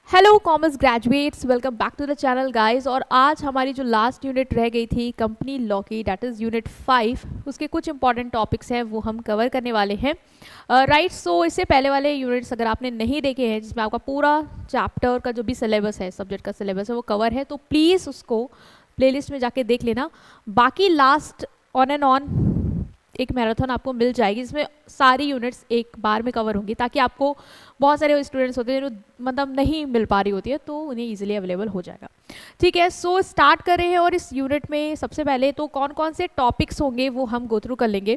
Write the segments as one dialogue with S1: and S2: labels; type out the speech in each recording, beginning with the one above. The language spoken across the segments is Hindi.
S1: Hello commerce graduates, welcome back to the channel guys. और आज हमारी जो लास्ट यूनिट रह गई थी कंपनी लॉ की, दैट इज़ यूनिट 5, उसके कुछ इंपॉर्टेंट टॉपिक्स हैं वो हम कवर करने वाले हैं। राइट, सो इससे पहले वाले यूनिट्स अगर आपने नहीं देखे हैं जिसमें आपका पूरा चैप्टर का जो भी सिलेबस है, सब्जेक्ट का सिलेबस है वो कवर है, तो प्लीज़ उसको प्लेलिस्ट में जाके देख लेना। बाकी लास्ट ऑन एंड ऑन एक मैराथन आपको मिल जाएगी जिसमें सारी यूनिट्स एक बार में कवर होंगी, ताकि आपको बहुत सारे स्टूडेंट्स होते हैं जो मतलब नहीं मिल पा रही होती है तो उन्हें इजीली अवेलेबल हो जाएगा। ठीक है, सो स्टार्ट कर रहे हैं। और इस यूनिट में सबसे पहले तो कौन कौन से टॉपिक्स होंगे वो हम गो थ्रू कर लेंगे।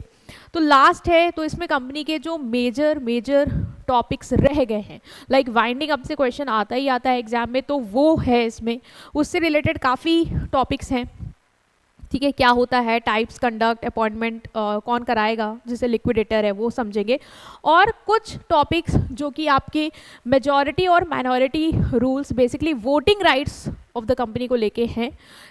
S1: तो लास्ट है तो इसमें कंपनी के जो मेजर टॉपिक्स रह गए हैं, लाइक वाइंडिंग अप से क्वेश्चन आता ही आता है एग्जाम में, तो वो है इसमें। उससे रिलेटेड काफ़ी टॉपिक्स हैं। ठीक है, क्या होता है टाइप्स, कंडक्ट, अपॉइंटमेंट, कौन कराएगा, जिसे लिक्विडेटर है वो समझेंगे। और कुछ टॉपिक्स जो कि आपके मेजॉरिटी और minority rules, basically voting rights of the company को लेके हैं।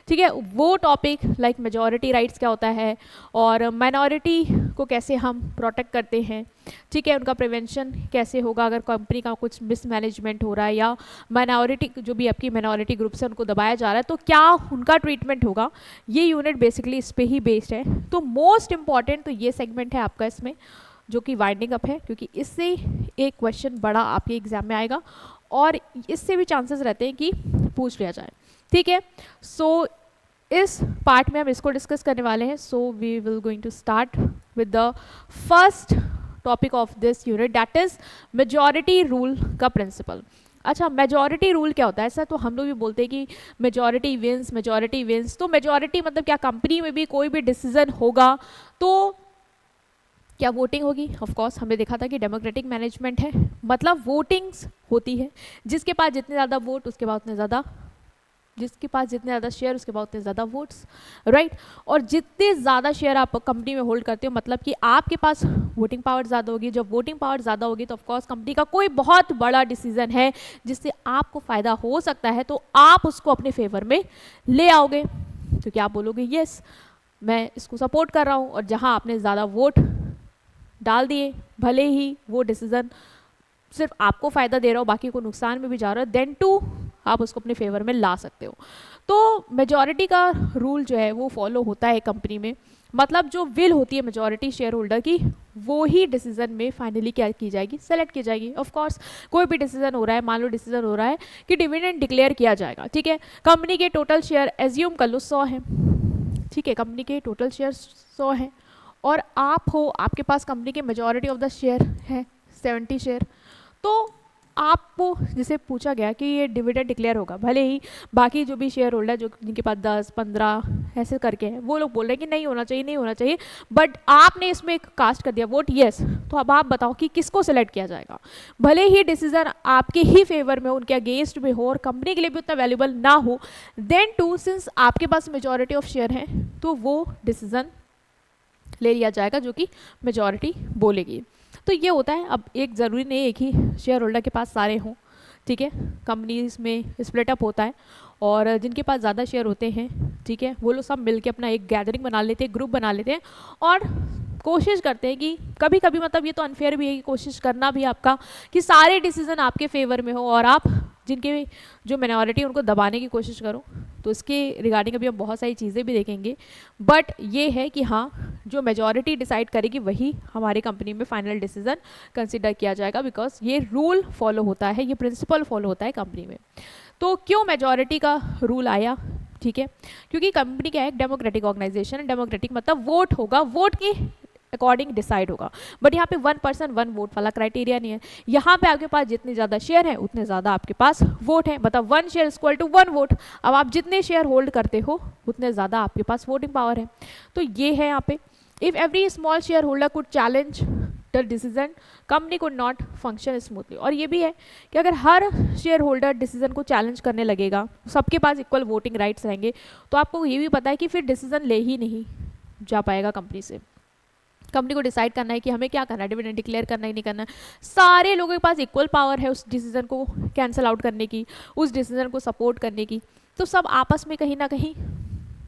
S1: ठीक है, वो टॉपिक लाइक मेजॉरिटी राइट्स क्या होता है और माइनॉरिटी को कैसे हम प्रोटेक्ट करते हैं। ठीक है, उनका प्रिवेंशन कैसे होगा अगर कंपनी का कुछ मिसमैनेजमेंट हो रहा है या माइनॉरिटी जो भी आपकी माइनॉरिटी ग्रुप्स है उनको दबाया जा रहा है तो क्या उनका ट्रीटमेंट होगा। ये यूनिट बेसिकली इस पे ही बेस्ड है। तो मोस्ट इंपॉर्टेंट तो ये सेगमेंट है आपका इसमें, जो कि वाइंडिंग अप है, क्योंकि इससे एक क्वेश्चन बड़ा आपके एग्जाम में आएगा और इससे भी चांसेस रहते हैं कि पूछ लिया जाए। ठीक है, सो इस पार्ट में हम इसको डिस्कस करने वाले हैं। So we will going to start with the first topic of this unit, that is majority rule का प्रिंसिपल। अच्छा, मेजॉरिटी रूल क्या होता है? ऐसा तो हम लोग भी बोलते हैं कि मेजॉरिटी विंस, मेजॉरिटी विंस। तो मेजॉरिटी मतलब क्या, कंपनी में भी कोई भी डिसीजन होगा तो क्या वोटिंग होगी? ऑफ कोर्स हमने देखा था कि डेमोक्रेटिक मैनेजमेंट है, मतलब वोटिंग्स होती है, जिसके पास जितने ज़्यादा वोट उसके बाद उतने ज़्यादा, जिसके पास जितने ज़्यादा शेयर उसके बाद उतने ज़्यादा वोट्स, राइट। और जितने ज़्यादा शेयर आप कंपनी में होल्ड करते हो मतलब कि आपके पास वोटिंग पावर ज़्यादा होगी। जब वोटिंग पावर ज़्यादा होगी तो ऑफकोर्स कंपनी का कोई बहुत बड़ा डिसीजन है जिससे आपको फ़ायदा हो सकता है तो आप उसको अपने फेवर में ले आओगे, क्योंकि आप बोलोगे यस मैं इसको सपोर्ट कर रहा हूँ। और जहाँ आपने ज़्यादा वोट डाल दिए, भले ही वो डिसीजन सिर्फ आपको फ़ायदा दे रहा हो बाकी को नुकसान में भी जा रहा है, देन टू आप उसको अपने फेवर में ला सकते हो। तो मेजॉरिटी का रूल जो है वो फॉलो होता है कंपनी में, मतलब जो विल होती है मेजॉरिटी शेयर होल्डर की वो ही डिसीजन में फाइनली क्या की जाएगी, सेलेक्ट की जाएगी। ऑफ कोर्स कोई भी डिसीजन हो रहा है, मान लो डिसीजन हो रहा है कि डिविडेंड डिक्लेयर किया जाएगा। ठीक है, कंपनी के टोटल शेयर एज्यूम कर लो 100 है। ठीक है, कंपनी के टोटल शेयर 100 हैं और आप हो, आपके पास कंपनी के मेजॉरिटी ऑफ द शेयर है 70 शेयर, तो आपको जिसे पूछा गया कि ये डिविडेंड डिक्लेयर होगा, भले ही बाकी जो भी शेयर होल्डर जो जिनके पास 10-15 ऐसे करके हैं वो लोग बोल रहे हैं कि नहीं होना चाहिए, नहीं होना चाहिए, बट आपने इसमें एक कास्ट कर दिया वोट यस, तो अब आप बताओ कि किसको सिलेक्ट किया जाएगा। भले ही डिसीजन आपके ही फेवर में, उनके अगेंस्ट में हो और कंपनी के लिए भी उतना वैल्यूबल ना हो, देन टू सिंस आपके पास मेजॉरिटी ऑफ शेयर है तो वो डिसीजन ले लिया जाएगा जो कि मेजॉरिटी बोलेगी। तो ये होता है। अब एक ज़रूरी नहीं एक ही शेयर होल्डर के पास सारे हों। ठीक है, कंपनीज में स्प्लिट अप होता है और जिनके पास ज़्यादा शेयर होते हैं, ठीक है, वो लोग सब मिलके अपना एक गैदरिंग बना लेते हैं, ग्रुप बना लेते हैं और कोशिश करते हैं कि कभी कभी मतलब ये तो अनफेयर भी है कि कोशिश करना भी आपका कि सारे डिसीजन आपके फेवर में हो और आप जिनके जो माइनॉरिटी उनको दबाने की कोशिश करो। तो इसके रिगार्डिंग अभी हम बहुत सारी चीज़ें भी देखेंगे, बट ये है कि हाँ, जो मेजॉरिटी डिसाइड करेगी वही हमारी कंपनी में फाइनल डिसीजन कंसिडर किया जाएगा, बिकॉज ये रूल फॉलो होता है, ये प्रिंसिपल फॉलो होता है कंपनी में। तो क्यों मेजॉरिटी का रूल आया? ठीक है, क्योंकि कंपनी क्या है, डेमोक्रेटिक ऑर्गेनाइजेशन है। डेमोक्रेटिक मतलब वोट होगा, वोट की अकॉर्डिंग डिसाइड होगा, बट यहाँ पे 1 पर्सन 1 वोट वाला क्राइटेरिया नहीं है। यहाँ पे आपके पास जितने ज़्यादा शेयर हैं उतने ज़्यादा आपके पास वोट है, मतलब 1 शेयर इक्वल टू 1 वोट। अब आप जितने शेयर होल्ड करते हो उतने ज़्यादा आपके पास वोटिंग पावर है। तो ये है यहाँ पे, if every small share holder could challenge the decision company could not function smoothly. और ये भी है कि अगर हर शेयर होल्डर डिसीजन को चैलेंज करने लगेगा, सबके पास इक्वल वोटिंग राइट्स रहेंगे, तो आपको ये भी पता है कि फिर डिसीजन ले ही नहीं जा पाएगा कंपनी से। कंपनी को डिसाइड करना है कि हमें क्या करना है, डिविडेंड डिक्लेयर करना है नहीं करना है। सारे लोगों के पास इक्वल पावर है उस डिसीजन को कैंसिल आउट करने की, उस डिसीजन को सपोर्ट करने की। तो सब आपस में कहीं ना कहीं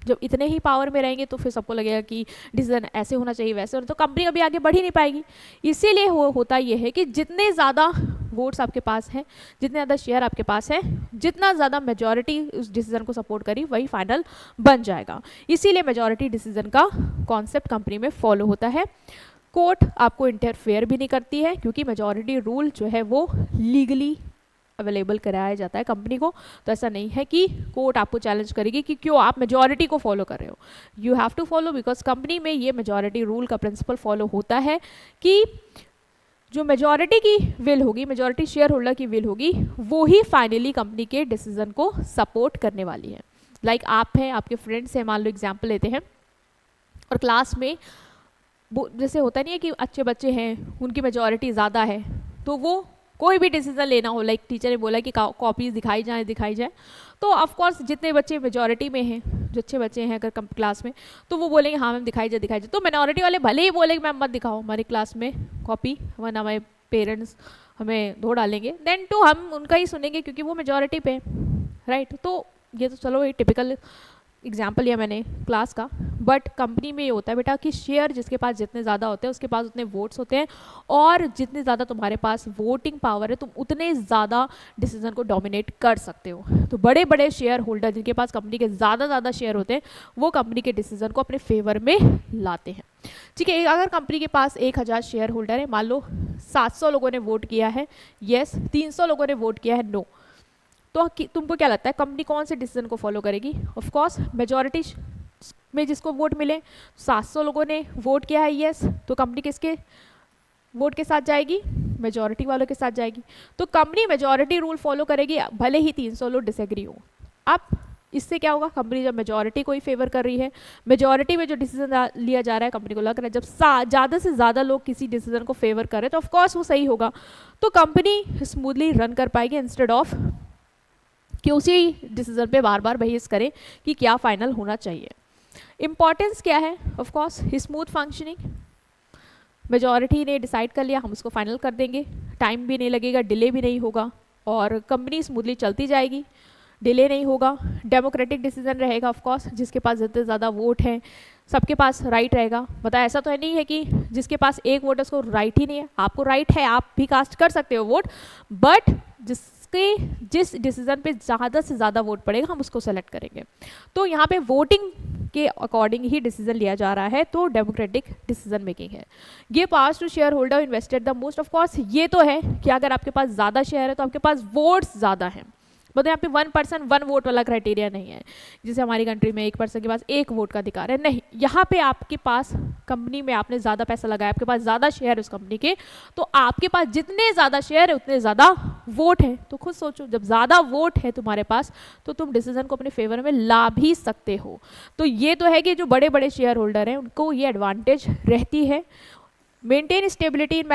S1: जब इतने ही पावर में रहेंगे तो फिर सबको लगेगा कि डिसीजन ऐसे होना चाहिए वैसे होना, तो कंपनी कभी आगे बढ़ ही नहीं पाएगी। इसीलिए होता ये है कि जितने ज़्यादा वोट्स आपके पास हैं, जितने ज़्यादा शेयर आपके पास है, जितना ज़्यादा मेजॉरिटी उस डिसीजन को सपोर्ट करी वही फाइनल बन जाएगा। इसीलिए मेजॉरिटी डिसीजन का कॉन्सेप्ट कंपनी में फॉलो होता है। कोर्ट आपको इंटरफेयर भी नहीं करती है क्योंकि मेजॉरिटी रूल जो है वो लीगली अवेलेबल कराया जाता है कंपनी को। तो ऐसा नहीं है कि कोर्ट आपको चैलेंज करेगी कि क्यों आप मेजॉरिटी को फॉलो कर रहे हो। You have to follow because company में ये मेजॉरिटी रूल का प्रिंसिपल फॉलो होता है कि जो मेजॉरिटी की विल होगी, मेजॉरिटी शेयर होल्डर की विल होगी, वो ही फाइनली कंपनी के डिसीजन को सपोर्ट करने वाली है। लाइक आप हैं, आपके फ्रेंड्स हैं, मान लो एग्जाम्पल लेते हैं, और क्लास में जैसे होता नहीं है कि अच्छे बच्चे हैं उनकी मेजॉरिटी ज़्यादा है, तो वो कोई भी डिसीजन लेना हो, लाइक टीचर ने बोला कि कॉपीज दिखाई जाए, तो ऑफ कोर्स जितने बच्चे मेजॉरिटी में हैं, जो अच्छे बच्चे हैं अगर क्लास में, तो वो बोलेंगे हाँ मैम दिखाई जाए। तो माइनॉरिटी वाले भले ही बोलेंगे मैम मत दिखाओ हमारी क्लास में कॉपी, वरना हमारे पेरेंट्स हमें धो डालेंगे, देन टू हम उनका ही सुनेंगे क्योंकि वो मेजॉरिटी पे, राइट। तो ये तो चलो ये टिपिकल एग्जाम्पल लिया मैंने क्लास का, बट कंपनी में ये होता है बेटा कि शेयर जिसके पास जितने ज़्यादा होते हैं उसके पास उतने वोट्स होते हैं, और जितने ज़्यादा तुम्हारे पास वोटिंग पावर है तुम उतने ज़्यादा डिसीजन को डोमिनेट कर सकते हो। तो बड़े बड़े शेयर होल्डर जिनके पास कंपनी के ज़्यादा शेयर होते हैं वो कंपनी के डिसीजन को अपने फेवर में लाते हैं। ठीक है, अगर कंपनी के पास 1000 शेयर होल्डर है, मान लो 700 लोगों ने वोट किया है येस, 300 लोगों ने वोट किया है नो, तो तुमको क्या लगता है कंपनी कौन से डिसीजन को फॉलो करेगी? ऑफ कोर्स मेजॉरिटी में जिसको वोट मिले, 700 लोगों ने वोट किया है यस, तो कंपनी किसके वोट के साथ जाएगी? मेजॉरिटी वालों के साथ जाएगी। तो कंपनी मेजॉरिटी रूल फॉलो करेगी भले ही 300 लोग डिसएग्री हो। अब इससे क्या होगा, कंपनी जब मेजॉरिटी को ही फेवर कर रही है, मेजॉरिटी में जो डिसीजन लिया जा रहा है कंपनी को लग रहा है जब ज़्यादा से ज़्यादा लोग किसी डिसीजन को फेवर कर रहे हैं तो ऑफकोर्स वो सही होगा, तो कंपनी स्मूथली रन कर पाएगी इंस्टेड ऑफ कि उसी डिसीजन पे बार बार बहस करें कि क्या फाइनल होना चाहिए। इम्पॉर्टेंस क्या है? Of course smooth functioning, majority ने डिसाइड कर लिया हम उसको फाइनल कर देंगे, टाइम भी नहीं लगेगा, डिले भी नहीं होगा, और कंपनी स्मूथली चलती जाएगी, डिले नहीं होगा, डेमोक्रेटिक डिसीजन रहेगा। ऑफ कोर्स जिसके पास जितने ज़्यादा वोट हैं सबके पास राइट रहेगा। बता ऐसा तो है नहीं है कि जिसके पास एक वोट है उसको राइट ही नहीं है, आपको राइट है, आप भी कास्ट कर सकते हो वोट, बट जिस डिसीजन पे ज़्यादा से ज़्यादा वोट पड़ेगा हम उसको सेलेक्ट करेंगे। तो यहाँ पे वोटिंग के अकॉर्डिंग ही डिसीजन लिया जा रहा है, तो डेमोक्रेटिक डिसीजन मेकिंग है। Give powers to share holder invested the most, of course ये तो है कि अगर आपके पास ज़्यादा शेयर है तो आपके पास वोट्स ज़्यादा हैं, मतलब यहाँ पे 1 पर्सन 1 वोट वाला क्राइटेरिया नहीं है जैसे हमारी कंट्री में 1 पर्सन के पास 1 वोट का अधिकार है, नहीं। यहाँ पे आपके पास कंपनी में आपने ज़्यादा पैसा लगाया, आपके पास ज़्यादा शेयर है उस कंपनी के, तो आपके पास जितने ज़्यादा शेयर है उतने ज़्यादा वोट है। तो खुद सोचो जब ज़्यादा वोट है तुम्हारे पास तो तुम डिसीजन को अपने फेवर में ला भी सकते हो। तो ये तो है कि जो बड़े बड़े शेयर होल्डर हैं उनको ये एडवांटेज रहती है। मेंटेन स्टेबिलिटी इन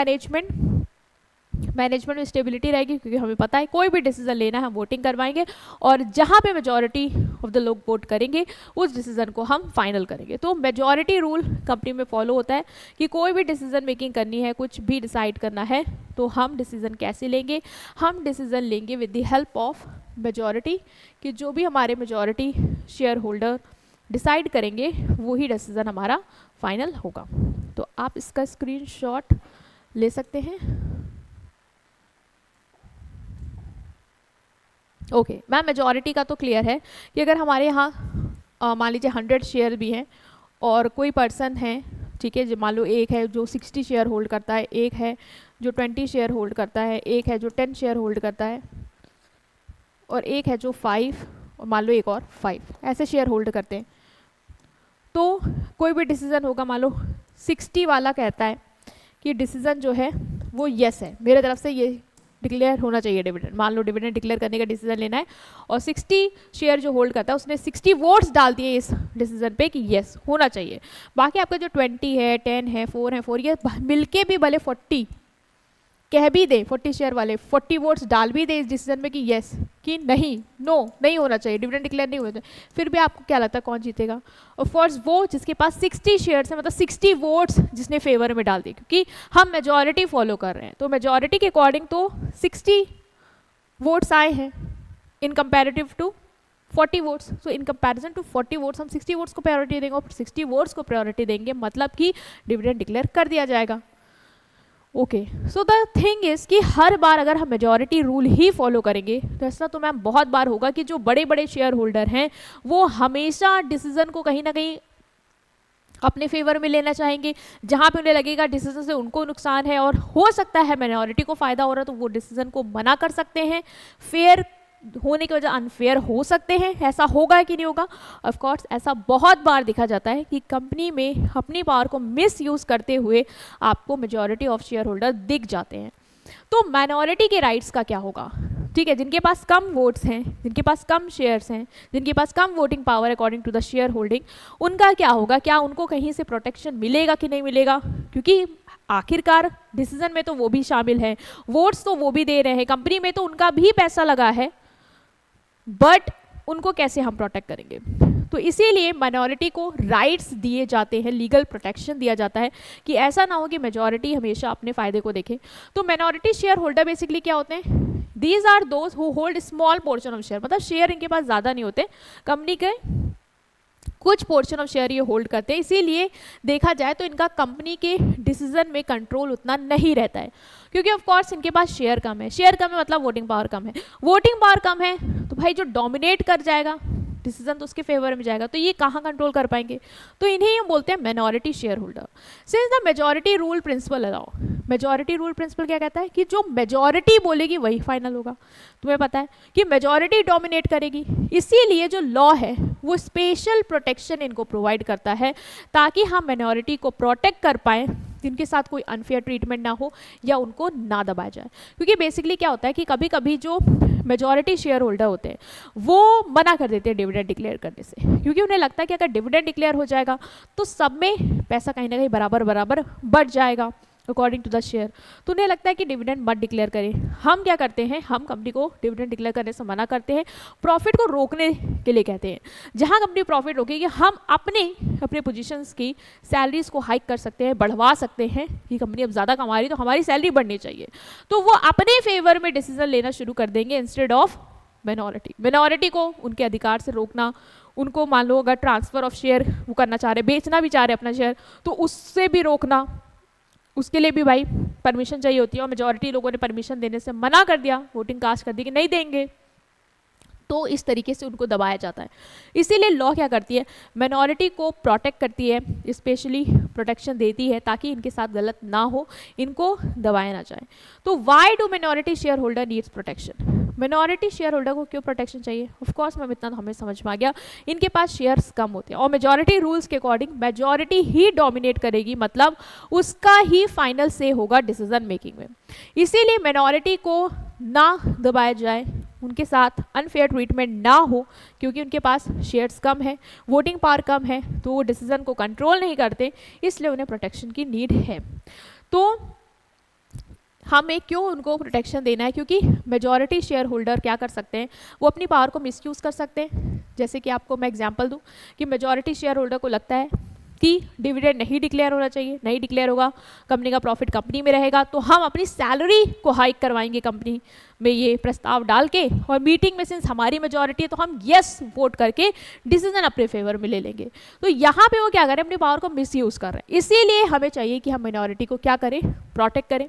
S1: मैनेजमेंट में स्टेबिलिटी रहेगी क्योंकि हमें पता है कोई भी डिसीजन लेना है हम वोटिंग करवाएंगे, और जहाँ पे मेजॉरिटी ऑफ द लोग वोट करेंगे उस डिसीजन को हम फाइनल करेंगे। तो मेजॉरिटी रूल कंपनी में फॉलो होता है कि कोई भी डिसीजन मेकिंग करनी है, कुछ भी डिसाइड करना है, तो हम डिसीजन कैसे लेंगे? हम डिसीजन लेंगे with the help of majority, कि जो भी हमारे मेजॉरिटी शेयर होल्डर डिसाइड करेंगे वही डिसीजन हमारा फाइनल होगा। तो आप इसका स्क्रीनशॉट ले सकते हैं। ओके मैम, मेजॉरिटी का तो क्लियर है कि अगर हमारे यहाँ मान लीजिए 100 शेयर भी हैं और कोई पर्सन है, ठीक है, जो मान लो एक है जो 60 शेयर होल्ड करता है, एक है जो 20 शेयर होल्ड करता है, एक है जो 10 शेयर होल्ड करता है, और एक है जो 5, और मान लो एक और 5 ऐसे शेयर होल्ड करते हैं, तो कोई भी डिसीजन होगा, मान लो 60 वाला कहता है कि डिसीजन जो है वो यस है, मेरे तरफ से ये डिक्लेयर होना चाहिए डिविडेंड, मान लो डिविडेंड डिक्लेयर करने का डिसीजन लेना है, और 60 शेयर जो होल्ड करता है उसने 60 वोट्स डाल दिए इस डिसीजन पे कि यस होना चाहिए। बाकी आपका जो 20 है, 10 है, 4 है, 4 ये मिलके भी भले 40 कह भी दे, 40 शेयर वाले 40 वोट्स डाल भी दे इस डिसीजन में कि यस कि नहीं, नो नहीं होना चाहिए, डिविडेंड डिक्लेयर नहीं होना चाहिए, फिर भी आपको क्या लगता है कौन जीतेगा? ऑफ कोर्स वो जिसके पास 60 शेयर्स है, मतलब 60 वोट्स जिसने फेवर में डाल दिए, क्योंकि हम मेजॉरिटी फॉलो कर रहे हैं, तो मेजॉरिटी के अकॉर्डिंग तो 60 वोट्स आए हैं in comparative to 40 votes, so in comparison to 40 votes हम 60 वोट्स को प्रायोरिटी देंगे, और 60 वोट्स को प्रायोरिटी देंगे मतलब कि डिविडेंड डिक्लेयर कर दिया जाएगा। Okay, so the thing is कि हर बार अगर हम मेजॉरिटी रूल ही फॉलो करेंगे तो ऐसा तो मैम बहुत बार होगा कि जो बड़े बड़े शेयर होल्डर हैं वो हमेशा डिसीजन को कहीं ना कहीं अपने फेवर में लेना चाहेंगे, जहाँ पे उन्हें लगेगा डिसीजन से उनको नुकसान है और हो सकता है माइनॉरिटी को फायदा हो रहा है, तो वो डिसीजन को मना कर सकते हैं। फेयर होने की वजह अनफेयर हो सकते हैं, ऐसा होगा कि नहीं होगा? ऑफ कोर्स ऐसा बहुत बार देखा जाता है कि कंपनी में अपनी पावर को मिस यूज करते हुए आपको मेजॉरिटी ऑफ शेयर होल्डर दिख जाते हैं। तो माइनॉरिटी के राइट्स का क्या होगा? ठीक है, जिनके पास कम वोट्स हैं, जिनके पास कम शेयर्स हैं, जिनके पास कम voting power according to the share holding, उनका क्या होगा? क्या उनको कहीं से प्रोटेक्शन मिलेगा कि नहीं मिलेगा? क्योंकि आखिरकार डिसीजन में तो वो भी शामिल है, वोट्स तो वो भी दे रहे हैं, कंपनी में तो उनका भी पैसा लगा है, बट उनको कैसे हम प्रोटेक्ट करेंगे? तो इसीलिए माइनॉरिटी को राइट्स दिए जाते हैं, लीगल प्रोटेक्शन दिया जाता है कि ऐसा ना हो कि मेजॉरिटी हमेशा अपने फायदे को देखे। तो माइनॉरिटी शेयर होल्डर बेसिकली क्या होते हैं? These are those who hold small portion of share, मतलब शेयर इनके पास ज़्यादा नहीं होते, कंपनी के कुछ पोर्शन ऑफ शेयर ये होल्ड करते हैं, इसीलिए देखा जाए तो इनका कंपनी के डिसीजन में कंट्रोल उतना नहीं रहता है, क्योंकि ऑफ कोर्स इनके पास शेयर कम है। शेयर कम है मतलब वोटिंग पावर कम है, वोटिंग पावर कम है तो भाई जो डोमिनेट कर जाएगा डिसीजन तो उसके फेवर में जाएगा, तो ये कहाँ कंट्रोल कर पाएंगे? तो इन्हें हम बोलते हैं minority share holder. Since the majority rule principle allow, majority rule principle क्या कहता है कि जो मेजॉरिटी बोलेगी वही फाइनल होगा। तुम्हें पता है कि मेजॉरिटी डोमिनेट करेगी, इसीलिए जो लॉ है वो स्पेशल प्रोटेक्शन इनको प्रोवाइड करता है ताकि हम माइनॉरिटी को प्रोटेक्ट कर पाएँ, जिनके साथ कोई अनफेयर ट्रीटमेंट ना हो या उनको ना दबाया जाए। क्योंकि बेसिकली क्या होता है कि कभी कभी जो मेजॉरिटी शेयर होल्डर होते हैं वो मना कर देते हैं डिविडेंड डिक्लेयर करने से, क्योंकि उन्हें लगता है कि अगर डिविडेंड डिक्लेयर हो जाएगा तो सब में पैसा कहीं ना कहीं बराबर बराबर बढ़ जाएगा अकॉर्डिंग टू द शेयर, तो उन्हें लगता है कि डिविडेंड मत डिक्लेयर करें। हम क्या करते हैं, हम कंपनी को डिविडेंड डिक्लेयर करने से मना करते हैं, प्रॉफिट को रोकने के लिए कहते हैं। जहां कंपनी प्रॉफिट रोकेगी हम अपने पोजीशंस की सैलरीज को हाइक कर सकते हैं, बढ़वा सकते हैं कि कंपनी अब ज़्यादा कमा रही तो हमारी सैलरी बढ़नी चाहिए, तो वो अपने फेवर में डिसीजन लेना शुरू कर देंगे इंस्टेड ऑफ मिनॉरिटी को उनके अधिकार से रोकना। उनको मान लो अगर ट्रांसफर ऑफ शेयर वो करना चाह रहे, बेचना भी चाह रहे अपना शेयर, तो उससे भी रोकना, उसके लिए भी भाई परमिशन चाहिए होती है, और मेजॉरिटी लोगों ने परमिशन देने से मना कर दिया, वोटिंग कास्ट कर दी कि नहीं देंगे, तो इस तरीके से उनको दबाया जाता है। इसीलिए लॉ क्या करती है, माइनॉरिटी को प्रोटेक्ट करती है, स्पेशली प्रोटेक्शन देती है ताकि इनके साथ गलत ना हो, इनको दबाया ना जाए। तो why do minority share holder needs protection? Minority share holder को क्यों प्रोटेक्शन चाहिए? ऑफ कोर्स मैम इतना तो हमें समझ में आ गया, इनके पास शेयर्स कम होते हैं और मेजॉरिटी रूल्स के अकॉर्डिंग मेजॉरिटी ही डोमिनेट करेगी, मतलब उसका ही फाइनल से होगा डिसीजन मेकिंग में। इसीलिए माइनॉरिटी को ना दबाया जाए, उनके साथ अनफेयर ट्रीटमेंट ना हो, क्योंकि उनके पास शेयर्स कम है, वोटिंग पावर कम है, तो वो डिसीजन को कंट्रोल नहीं करते, इसलिए उन्हें प्रोटेक्शन की नीड है। तो हमें क्यों उनको प्रोटेक्शन देना है? क्योंकि मेजॉरिटी शेयर होल्डर क्या कर सकते हैं, वो अपनी पावर को मिसयूज़ कर सकते हैं। जैसे कि आपको मैं एग्जांपल दूं कि मेजॉरिटी शेयर होल्डर को लगता है कि डिविडेंड नहीं डिक्लेयर होना चाहिए, नहीं डिक्लेयर होगा, कंपनी का प्रॉफिट कंपनी में रहेगा, तो हम अपनी सैलरी को हाइक करवाएंगे कंपनी में ये प्रस्ताव डाल के, और मीटिंग में सिंस हमारी मेजॉरिटी है तो हम यस वोट करके डिसीजन अपने फेवर में ले लेंगे। तो यहाँ पे वो क्या करें, अपनी पावर को मिसयूज़ कर रहे हैं। इसीलिए हमें चाहिए कि हम माइनॉरिटी को क्या करें, प्रोटेक्ट करें।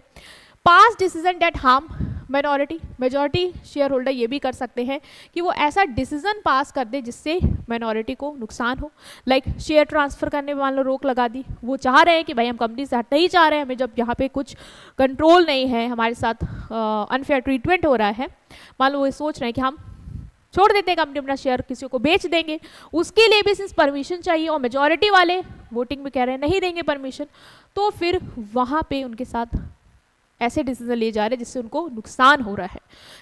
S1: Pass decision that harm minority, majority share holder ये भी कर सकते हैं कि वो ऐसा डिसीजन पास कर दे जिससे माइनॉरिटी को नुकसान हो, लाइक शेयर ट्रांसफ़र करने में मान लो रोक लगा दी। वो चाह रहे हैं कि भाई हम कंपनी से हटना ही चाह रहे हैं, हमें जब यहाँ पे कुछ कंट्रोल नहीं है, हमारे साथ अनफेयर ट्रीटमेंट हो रहा है, मान लो वो सोच रहे हैं कि हम छोड़ देते हैं कंपनी, अपना शेयर किसी को बेच देंगे, उसके लिए भी सिंस परमिशन चाहिए और मेजॉरिटी वाले वोटिंग में कह रहे हैं नहीं देंगे परमिशन, तो फिर वहाँ पे उनके साथ ऐसे डिसीजन लिए जा रहे हैं जिससे उनको नुकसान हो रहा है।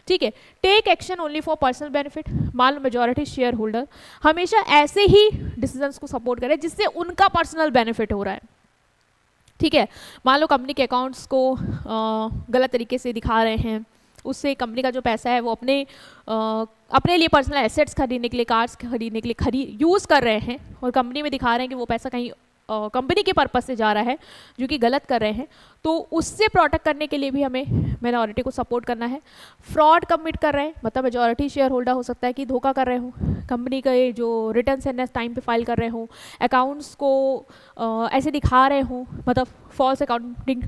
S1: ठीक है, take action only for personal benefit. मान लो मेजॉरिटी शेयर होल्डर हमेशा ऐसे ही डिसीजंस को सपोर्ट करे जिससे उनका पर्सनल बेनिफिट हो रहा है। ठीक है, मान लो कंपनी के अकाउंट्स को गलत तरीके से दिखा रहे हैं, उससे कंपनी का जो पैसा है वो अपने लिए पर्सनल एसेट्स खरीदने के लिए, कार्स खरीदने के लिए यूज़ कर रहे हैं, और कंपनी में दिखा रहे हैं कि वो पैसा कहीं कंपनी के पर्पस से जा रहा है जो कि गलत कर रहे हैं, तो उससे प्रोटेक्ट करने के लिए भी हमें मिनॉरिटी को सपोर्ट करना है। फ्रॉड कमिट कर रहे हैं, मतलब मेजॉरिटी शेयर होल्डर हो सकता है कि धोखा कर रहे हो, कंपनी का ये जो रिटर्न्स है टाइम पे फाइल कर रहे हो, अकाउंट्स को ऐसे दिखा रहे हो, मतलब फॉल्स अकाउंटिंग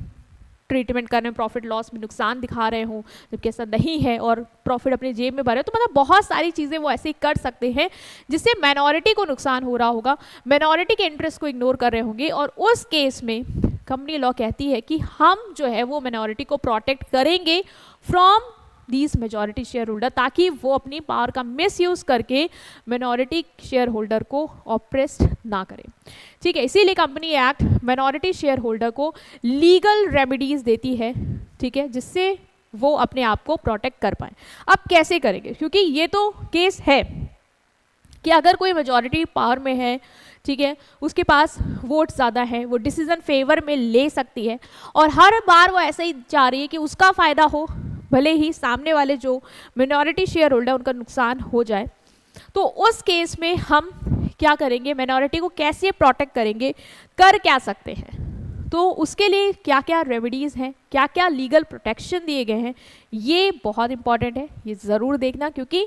S1: ट्रीटमेंट कर रहे हैं, प्रॉफिट लॉस में नुकसान दिखा रहे हो जबकि ऐसा नहीं है, और प्रॉफिट अपनी जेब में भरे, तो मतलब बहुत सारी चीज़ें वो ऐसे ही कर सकते हैं जिससे माइनॉरिटी को नुकसान हो रहा होगा, माइनॉरिटी के इंटरेस्ट को इग्नोर कर रहे होंगे, और उस केस में कंपनी लॉ कहती है कि हम जो है वो माइनॉरिटी को प्रोटेक्ट करेंगे from these majority share holder, ताकि वो अपनी पावर का मिसयूज करके माइनॉरिटी शेयर होल्डर को ऑप्रेस्ड ना करें। ठीक है, इसीलिए company act minority share holder को लीगल रेमेडीज देती है, ठीक है, जिससे वो अपने आप को प्रोटेक्ट कर पाए। अब कैसे करेंगे, क्योंकि ये तो केस है कि अगर कोई मेजॉरिटी पावर में है, ठीक है, उसके पास वोट ज़्यादा है, वो डिसीजन फेवर में ले सकती है, और हर बार वो ऐसा ही चाह रही है कि उसका फ़ायदा हो, भले ही सामने वाले जो मिनॉरिटी शेयर होल्डर उनका नुकसान हो जाए। तो उस केस में हम क्या करेंगे, मिनॉरिटी को कैसे प्रोटेक्ट करेंगे, कर क्या सकते हैं, तो उसके लिए क्या क्या रेमेडीज़ हैं, क्या क्या लीगल प्रोटेक्शन दिए गए हैं, ये बहुत इंपॉर्टेंट है, ये ज़रूर देखना, क्योंकि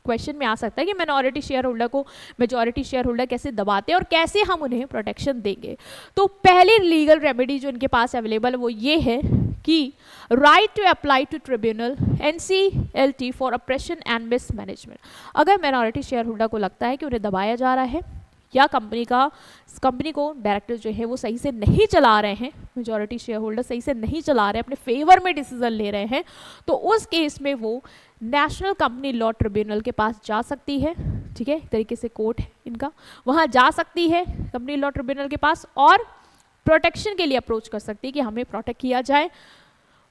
S1: क्वेश्चन में आ सकता है कि मिनॉरिटी शेयर होल्डर को मेजॉरिटी शेयर होल्डर कैसे दबाते हैं और कैसे हम उन्हें प्रोटेक्शन देंगे। तो पहली लीगल रेमेडी जो इनके पास अवेलेबल है वो ये है कि right to apply to tribunal NCLT for operation and mismanagement. अगर मिनॉरिटी शेयर होल्डर को लगता है कि उन्हें दबाया जा रहा है या कंपनी को डायरेक्टर जो है वो सही से नहीं चला रहे हैं, मेजॉरिटी शेयर होल्डर सही से नहीं चला रहे हैं, अपने फेवर में डिसीजन ले रहे हैं, तो उस केस में वो नेशनल कंपनी लॉ ट्रिब्यूनल के पास जा सकती है। ठीक है, एक तरीके से कोर्ट है इनका, वहाँ जा सकती है कंपनी लॉ ट्रिब्यूनल के पास और प्रोटेक्शन के लिए अप्रोच कर सकती है कि हमें प्रोटेक्ट किया जाए।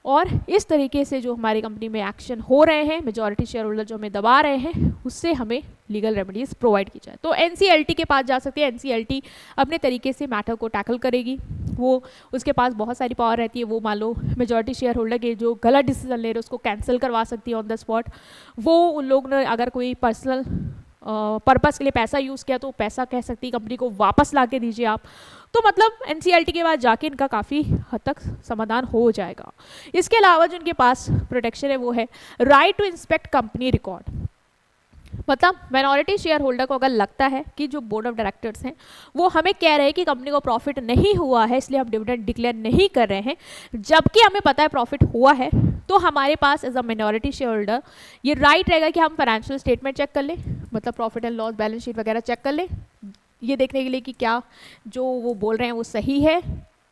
S1: और इस तरीके से जो हमारी कंपनी में एक्शन हो रहे हैं, मेजॉरिटी शेयर होल्डर जो हमें दबा रहे हैं, उससे हमें लीगल रेमेडीज प्रोवाइड की जाए। तो NCLT के पास जा सकती है, NCLT अपने तरीके से मैटर को टैकल करेगी, वो उसके पास बहुत सारी पावर रहती है, वो मान लो मेजॉरिटी शेयर होल्डर के जो गलत डिसीजन ले रहे हैं उसको कैंसिल करवा सकती है ऑन द स्पॉट। वो उन लोग ने अगर कोई पर्सनल पर्पस के लिए पैसा यूज़ किया तो पैसा कह सकती है कंपनी को वापस ला के दीजिए आप। तो मतलब NCLT के बाद जाके इनका काफ़ी हद तक समाधान हो जाएगा। इसके अलावा जो इनके पास प्रोटेक्शन है वो है right to inspect company record. मतलब माइनॉरिटी शेयर होल्डर को अगर लगता है कि जो बोर्ड ऑफ डायरेक्टर्स हैं वो हमें कह रहे हैं कि कंपनी को प्रॉफिट नहीं हुआ है इसलिए हम डिविडेंड डिक्लेयर नहीं कर रहे हैं, जबकि हमें पता है प्रॉफिट हुआ है, तो हमारे पास as a minority share holder ये राइट रहेगा कि हम फाइनेंशियल स्टेटमेंट चेक कर लें, मतलब profit and loss balance sheet वगैरह चेक कर लें, ये देखने के लिए कि क्या जो वो बोल रहे हैं वो सही है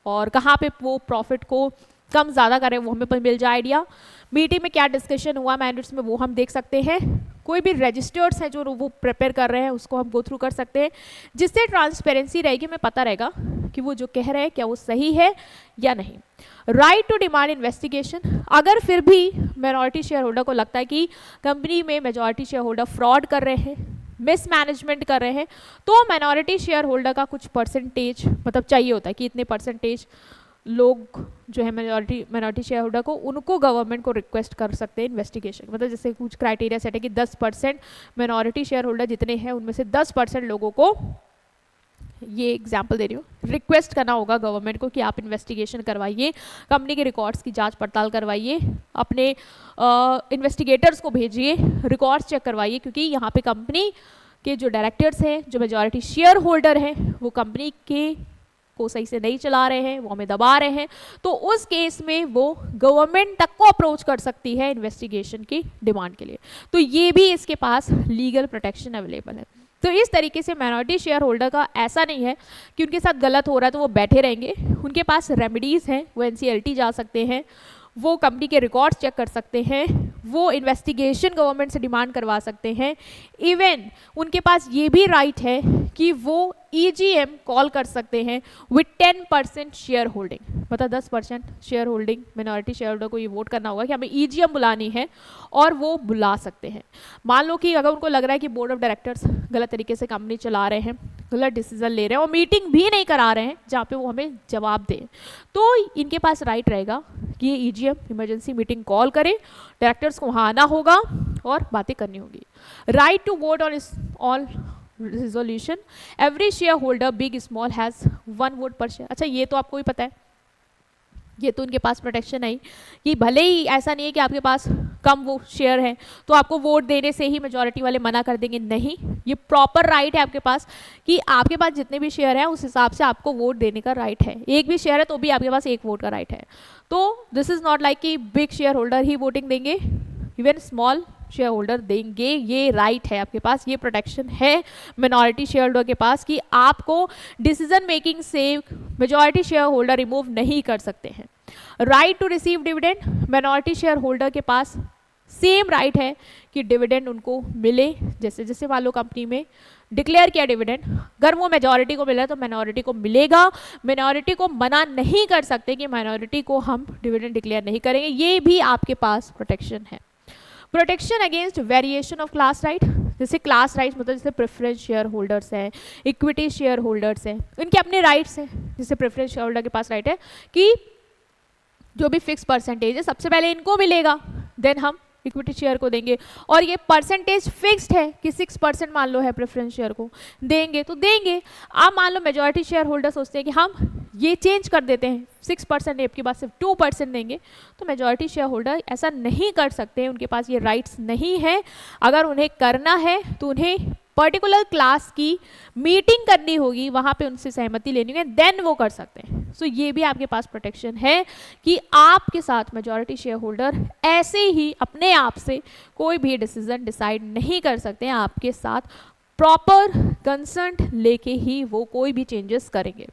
S1: और कहाँ पे वो प्रॉफिट को कम ज़्यादा करें वो हमें मिल जाए आइडिया। मीटिंग में क्या डिस्कशन हुआ मिनट्स में वो हम देख सकते हैं। कोई भी रजिस्टर्स हैं जो वो प्रिपेयर कर रहे हैं उसको हम गो थ्रू कर सकते हैं, जिससे ट्रांसपेरेंसी रहेगी, हमें पता रहेगा कि वो जो कह रहे हैं क्या वो सही है या नहीं। Right to demand investigation. अगर फिर भी माइनॉरिटी शेयर होल्डर को लगता है कि कंपनी में मेजॉरिटी शेयर होल्डर फ्रॉड कर रहे हैं, मिसमैनेजमेंट कर रहे हैं, तो माइनॉरिटी शेयर होल्डर का कुछ परसेंटेज मतलब चाहिए होता है कि इतने परसेंटेज लोग जो है माइनॉरिटी शेयर होल्डर को उनको गवर्नमेंट को रिक्वेस्ट कर सकते हैं इन्वेस्टिगेशन। मतलब जैसे कुछ क्राइटेरिया सेट है कि 10% माइनॉरिटी शेयर होल्डर जितने हैं उनमें से 10% लोगों को, ये एग्जाम्पल दे रही हूँ, रिक्वेस्ट करना होगा गवर्नमेंट को कि आप इन्वेस्टिगेशन करवाइए, कंपनी के रिकॉर्ड्स की जांच पड़ताल करवाइए, अपने इन्वेस्टिगेटर्स को भेजिए, रिकॉर्ड्स चेक करवाइए, क्योंकि यहाँ पे कंपनी के जो डायरेक्टर्स हैं, जो मेजॉरिटी शेयर होल्डर हैं, वो कंपनी के को सही से नहीं चला रहे हैं, वो हमें दबा रहे हैं। तो उस केस में वो गवर्नमेंट तक को अप्रोच कर सकती है इन्वेस्टिगेशन की डिमांड के लिए। तो ये भी इसके पास लीगल प्रोटेक्शन अवेलेबल है। तो इस तरीके से माइनॉरिटी शेयर होल्डर का ऐसा नहीं है कि उनके साथ गलत हो रहा है तो वो बैठे रहेंगे, उनके पास रेमेडीज़ हैं, वो NCLT जा सकते हैं, वो कंपनी के रिकॉर्ड्स चेक कर सकते हैं, वो इन्वेस्टिगेशन गवर्नमेंट से डिमांड करवा सकते हैं। इवन उनके पास ये भी राइट है कि वो EGM कॉल कर सकते हैं विथ 10% शेयर होल्डिंग, मतलब 10% share holding minority share holder को ये वोट करना होगा कि हमें EGM बुलानी है और वो बुला सकते हैं। मान लो कि अगर उनको लग रहा है कि बोर्ड ऑफ डायरेक्टर्स गलत तरीके से कंपनी चला रहे हैं, गलत डिसीजन ले रहे हैं और मीटिंग भी नहीं करा रहे हैं जहाँ पे वो हमें जवाब दें, तो इनके पास राइट रहेगा कि ये EGM इमरजेंसी मीटिंग कॉल करें, डायरेक्टर्स को वहाँ आना होगा और बातें करनी होगी। Right to vote on all resolution, every share holder big small has 1 vote per share. अच्छा ये तो आपको भी पता है, ये तो उनके पास प्रोटेक्शन है कि भले ही ऐसा नहीं है कि आपके पास कम वो शेयर है तो आपको वोट देने से ही मेजॉरिटी वाले मना कर देंगे, नहीं, ये प्रॉपर राइट है आपके पास कि आपके पास जितने भी शेयर हैं उस हिसाब से आपको वोट देने का राइट है। एक भी शेयर है तो भी आपके पास एक वोट का राइट है। तो दिस इज नॉट लाइक कि बिग शेयर होल्डर ही वोटिंग देंगे, इवन स्मॉल शेयर होल्डर देंगे, ये राइट है आपके पास, ये प्रोटेक्शन है मिनॉरिटी शेयर होल्डर के पास कि आपको डिसीजन मेकिंग से मेजॉरिटी शेयर होल्डर रिमूव नहीं कर सकते हैं। Right to receive dividend, minority share holder के पास सेम राइट है कि डिविडेंड उनको मिले, जैसे जैसे मान लो कंपनी में डिक्लेयर किया डिविडेंड, अगर वो मेजॉरिटी को मिला तो मिनॉरिटी को मिलेगा, मिनॉरिटी को मना नहीं कर सकते कि माइनॉरिटी को हम डिविडेंड डिक्लेयर नहीं करेंगे, ये भी आपके पास प्रोटेक्शन है। Protection against variation of class right, जैसे क्लास राइट्स मतलब जैसे प्रेफरेंस शेयर होल्डर्स हैं, इक्विटी शेयर होल्डर्स हैं, उनके अपने राइट्स हैं। जैसे प्रेफरेंस शेयर होल्डर के पास राइट है कि जो भी फिक्स परसेंटेज है सबसे पहले इनको मिलेगा, देन हम इक्विटी शेयर को देंगे, और ये परसेंटेज फिक्स्ड है कि 6% मान लो है प्रेफरेंस शेयर को देंगे तो देंगे। आप मान लो मेजॉरिटी शेयर होल्डर सोचते हैं कि हम ये चेंज कर देते हैं 6% आपके पास सिर्फ 2% देंगे, तो मेजॉरिटी शेयर होल्डर ऐसा नहीं कर सकते, उनके पास ये राइट्स नहीं है। अगर उन्हें करना है तो उन्हें पर्टिकुलर क्लास की मीटिंग करनी होगी, वहाँ पे उनसे सहमति लेनी होगी, देन वो कर सकते हैं। सो ये भी आपके पास प्रोटेक्शन है कि आपके साथ मेजॉरिटी शेयर होल्डर ऐसे ही अपने आप से कोई भी डिसीजन डिसाइड नहीं कर सकते हैं, आपके साथ प्रॉपर कंसर्ट लेके ही वो कोई भी चेंजेस करेंगे।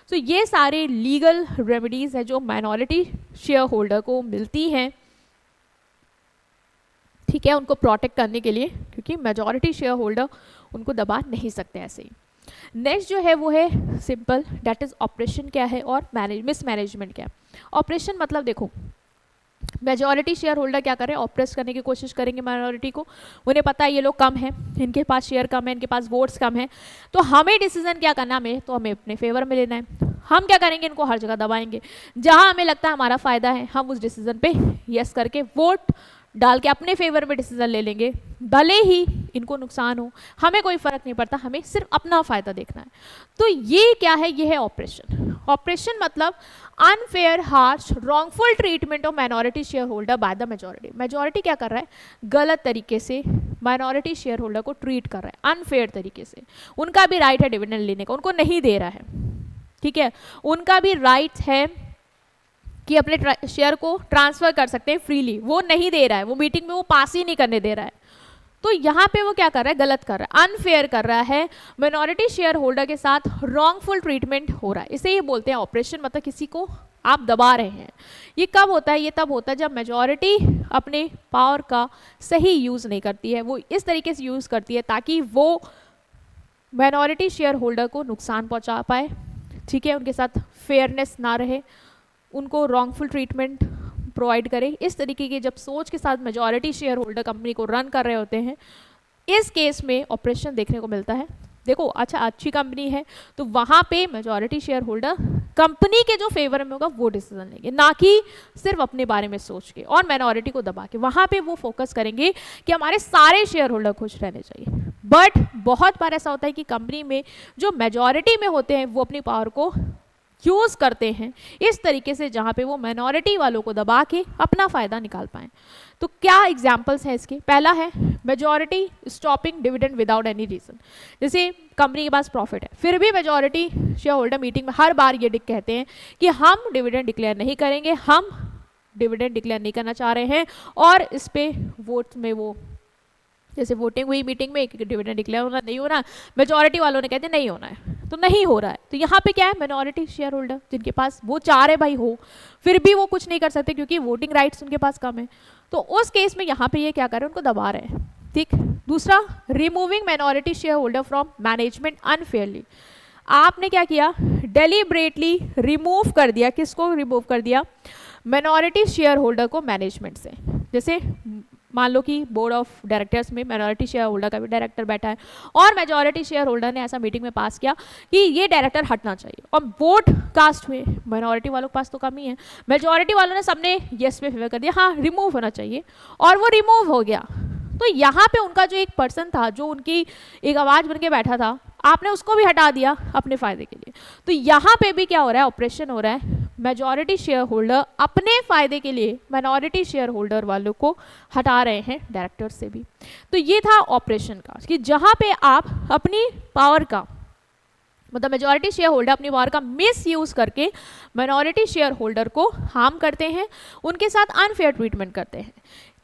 S1: सो ये सारे लीगल रेमेडीज हैं जो माइनॉरिटी शेयर होल्डर को मिलती हैं, ठीक है, उनको प्रोटेक्ट करने के लिए, क्योंकि मेजॉरिटी शेयर होल्डर उनको दबा नहीं सकते ऐसे ही। नेक्स्ट जो है वो है सिंपल, डेट इज ऑपरेशन क्या है और मिसमैनेजमेंट क्या है। ऑपरेशन मतलब देखो मेजॉरिटी शेयर होल्डर क्या करें, ऑपरेस करने की कोशिश करेंगे माइनॉरिटी को, उन्हें पता है ये लोग कम हैं, इनके पास शेयर कम है, इनके पास वोट्स कम है, तो हमें डिसीजन क्या करना है, तो हमें अपने फेवर में लेना है। हम क्या करेंगे, इनको हर जगह दबाएंगे, जहां हमें लगता है हमारा फायदा है हम उस डिसीजन पे यस करके वोट डाल के अपने फेवर में डिसीजन ले लेंगे, भले ही इनको नुकसान हो, हमें कोई फर्क नहीं पड़ता, हमें सिर्फ अपना फायदा देखना है। तो ये क्या है, ये है ऑपरेशन। ऑपरेशन मतलब unfair, harsh, wrongful treatment of minority share holder by the majority. Majority क्या कर रहा है, गलत तरीके से माइनॉरिटी शेयर होल्डर को ट्रीट कर रहा है, अनफेयर तरीके से। उनका भी राइट है डिविडेंड लेने का, उनको नहीं दे रहा है, ठीक है, उनका भी राइट है कि अपने शेयर को ट्रांसफर कर सकते हैं फ्रीली, वो नहीं दे रहा है, वो मीटिंग में वो पास ही नहीं करने दे रहा है। तो यहाँ पे वो क्या कर रहा है, गलत कर रहा है, अनफेयर कर रहा है, मिनॉरिटी शेयर होल्डर के साथ रॉन्गफुल ट्रीटमेंट हो रहा है, इसे ये बोलते हैं ऑपरेशन। मतलब किसी को आप दबा रहे हैं। ये कब होता है, ये तब होता है जब मेजॉरिटी अपने पावर का सही यूज़ नहीं करती है, वो इस तरीके से यूज़ करती है ताकि वो माइनॉरिटी शेयर होल्डर को नुकसान पहुँचा पाए, ठीक है, उनके साथ फेयरनेस ना रहे, उनको रॉन्गफुल ट्रीटमेंट प्रोवाइड करे। इस तरीके की जब सोच के साथ मेजॉरिटी शेयर होल्डर कंपनी को रन कर रहे होते हैं, इस केस में ऑपरेशन देखने को मिलता है। देखो अच्छा अच्छी कंपनी है तो वहाँ पे मेजॉरिटी शेयर होल्डर कंपनी के जो फेवर में होगा वो डिसीजन लेंगे, ना कि सिर्फ अपने बारे में सोच के और माइनॉरिटी को दबा के। वहाँ पे वो फोकस करेंगे कि हमारे सारे शेयर होल्डर खुश रहने चाहिए। बट बहुत बार ऐसा होता है कि कंपनी में जो मेजॉरिटी में होते हैं वो अपनी पावर को यूज़ करते हैं इस तरीके से जहाँ पे वो माइनॉरिटी वालों को दबा के अपना फ़ायदा निकाल पाएँ। तो क्या एग्जाम्पल्स हैं इसके, पहला है majority stopping dividend without any reason. जैसे कंपनी के पास प्रॉफिट है फिर भी मेजॉरिटी शेयर होल्डर मीटिंग में हर बार ये कहते हैं कि हम डिविडेंड डिक्लेयर नहीं करेंगे, हम डिविडेंड डिक्लेयर नहीं करना चाह रहे हैं, और इस पर वोट में वो जैसे वोटिंग हुई मीटिंग में डिविडेंड डिक्लेयर होना नहीं होना, मेजॉरिटी वालों ने कहते नहीं होना है तो नहीं हो रहा है। तो यहाँ पे क्या है, माइनॉरिटी शेयर होल्डर जिनके पास वो चाह रहे भाई हो फिर भी वो कुछ नहीं कर सकते क्योंकि वोटिंग राइट्स उनके पास कम है, तो उस केस में यहाँ पे ये क्या कर रहे हैं, उनको दबा रहे हैं, ठीक। दूसरा, removing minority share holder from management unfairly. आपने क्या किया, डेलिब्रेटली रिमूव कर दिया, किसको रिमूव कर दिया, माइनॉरिटी शेयर होल्डर को मैनेजमेंट से। जैसे मान लो कि बोर्ड ऑफ डायरेक्टर्स में माइनॉरिटी शेयर होल्डर का भी डायरेक्टर बैठा है और मेजॉरिटी शेयर होल्डर ने ऐसा मीटिंग में पास किया कि ये डायरेक्टर हटना चाहिए, और वोट कास्ट हुए, माइनॉरिटी वालों के पास तो कम ही है, मेजॉरिटी वालों ने सबने यस पे फेवर कर दिया, हाँ रिमूव होना चाहिए, और वो रिमूव हो गया। तो यहाँ पे उनका जो एक पर्सन था, जो उनकी एक आवाज़ बन के बैठा था, आपने उसको भी हटा दिया अपने फ़ायदे के लिए। तो यहाँ पे भी क्या हो रहा है, ऑपरेशन हो रहा है, मेजॉरिटी शेयर होल्डर अपने फ़ायदे के लिए माइनॉरिटी शेयर होल्डर वालों को हटा रहे हैं डायरेक्टर से भी। तो ये था ऑपरेशन का, कि जहाँ पे आप अपनी पावर का, मतलब मेजॉरिटी शेयर होल्डर अपनी पावर का मिस यूज करके माइनॉरिटी शेयर होल्डर को हार्म करते हैं, उनके साथ अनफेयर ट्रीटमेंट करते हैं।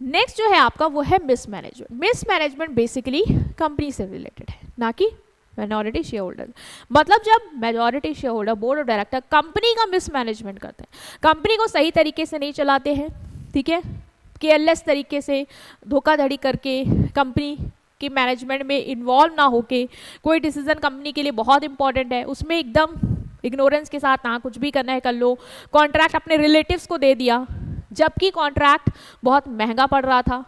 S1: नेक्स्ट जो है आपका वो है मिसमैनेजमेंट। मिसमैनेजमेंट बेसिकली कंपनी से रिलेटेड है, ना कि माइनॉरिटी शेयर होल्डर। मतलब जब majority share holder, board of director company का मिसमैनेजमेंट करते हैं, कंपनी को सही तरीके से नहीं चलाते हैं, ठीक है, केयरलेस तरीके से धोखाधड़ी करके कंपनी कि मैनेजमेंट में इन्वॉल्व ना होके, कोई डिसीजन कंपनी के लिए बहुत इंपॉर्टेंट है उसमें एकदम इग्नोरेंस के साथ ना कुछ भी करना है कर लो, कॉन्ट्रैक्ट अपने रिलेटिव्स को दे दिया, जबकि कॉन्ट्रैक्ट बहुत महंगा पड़ रहा था,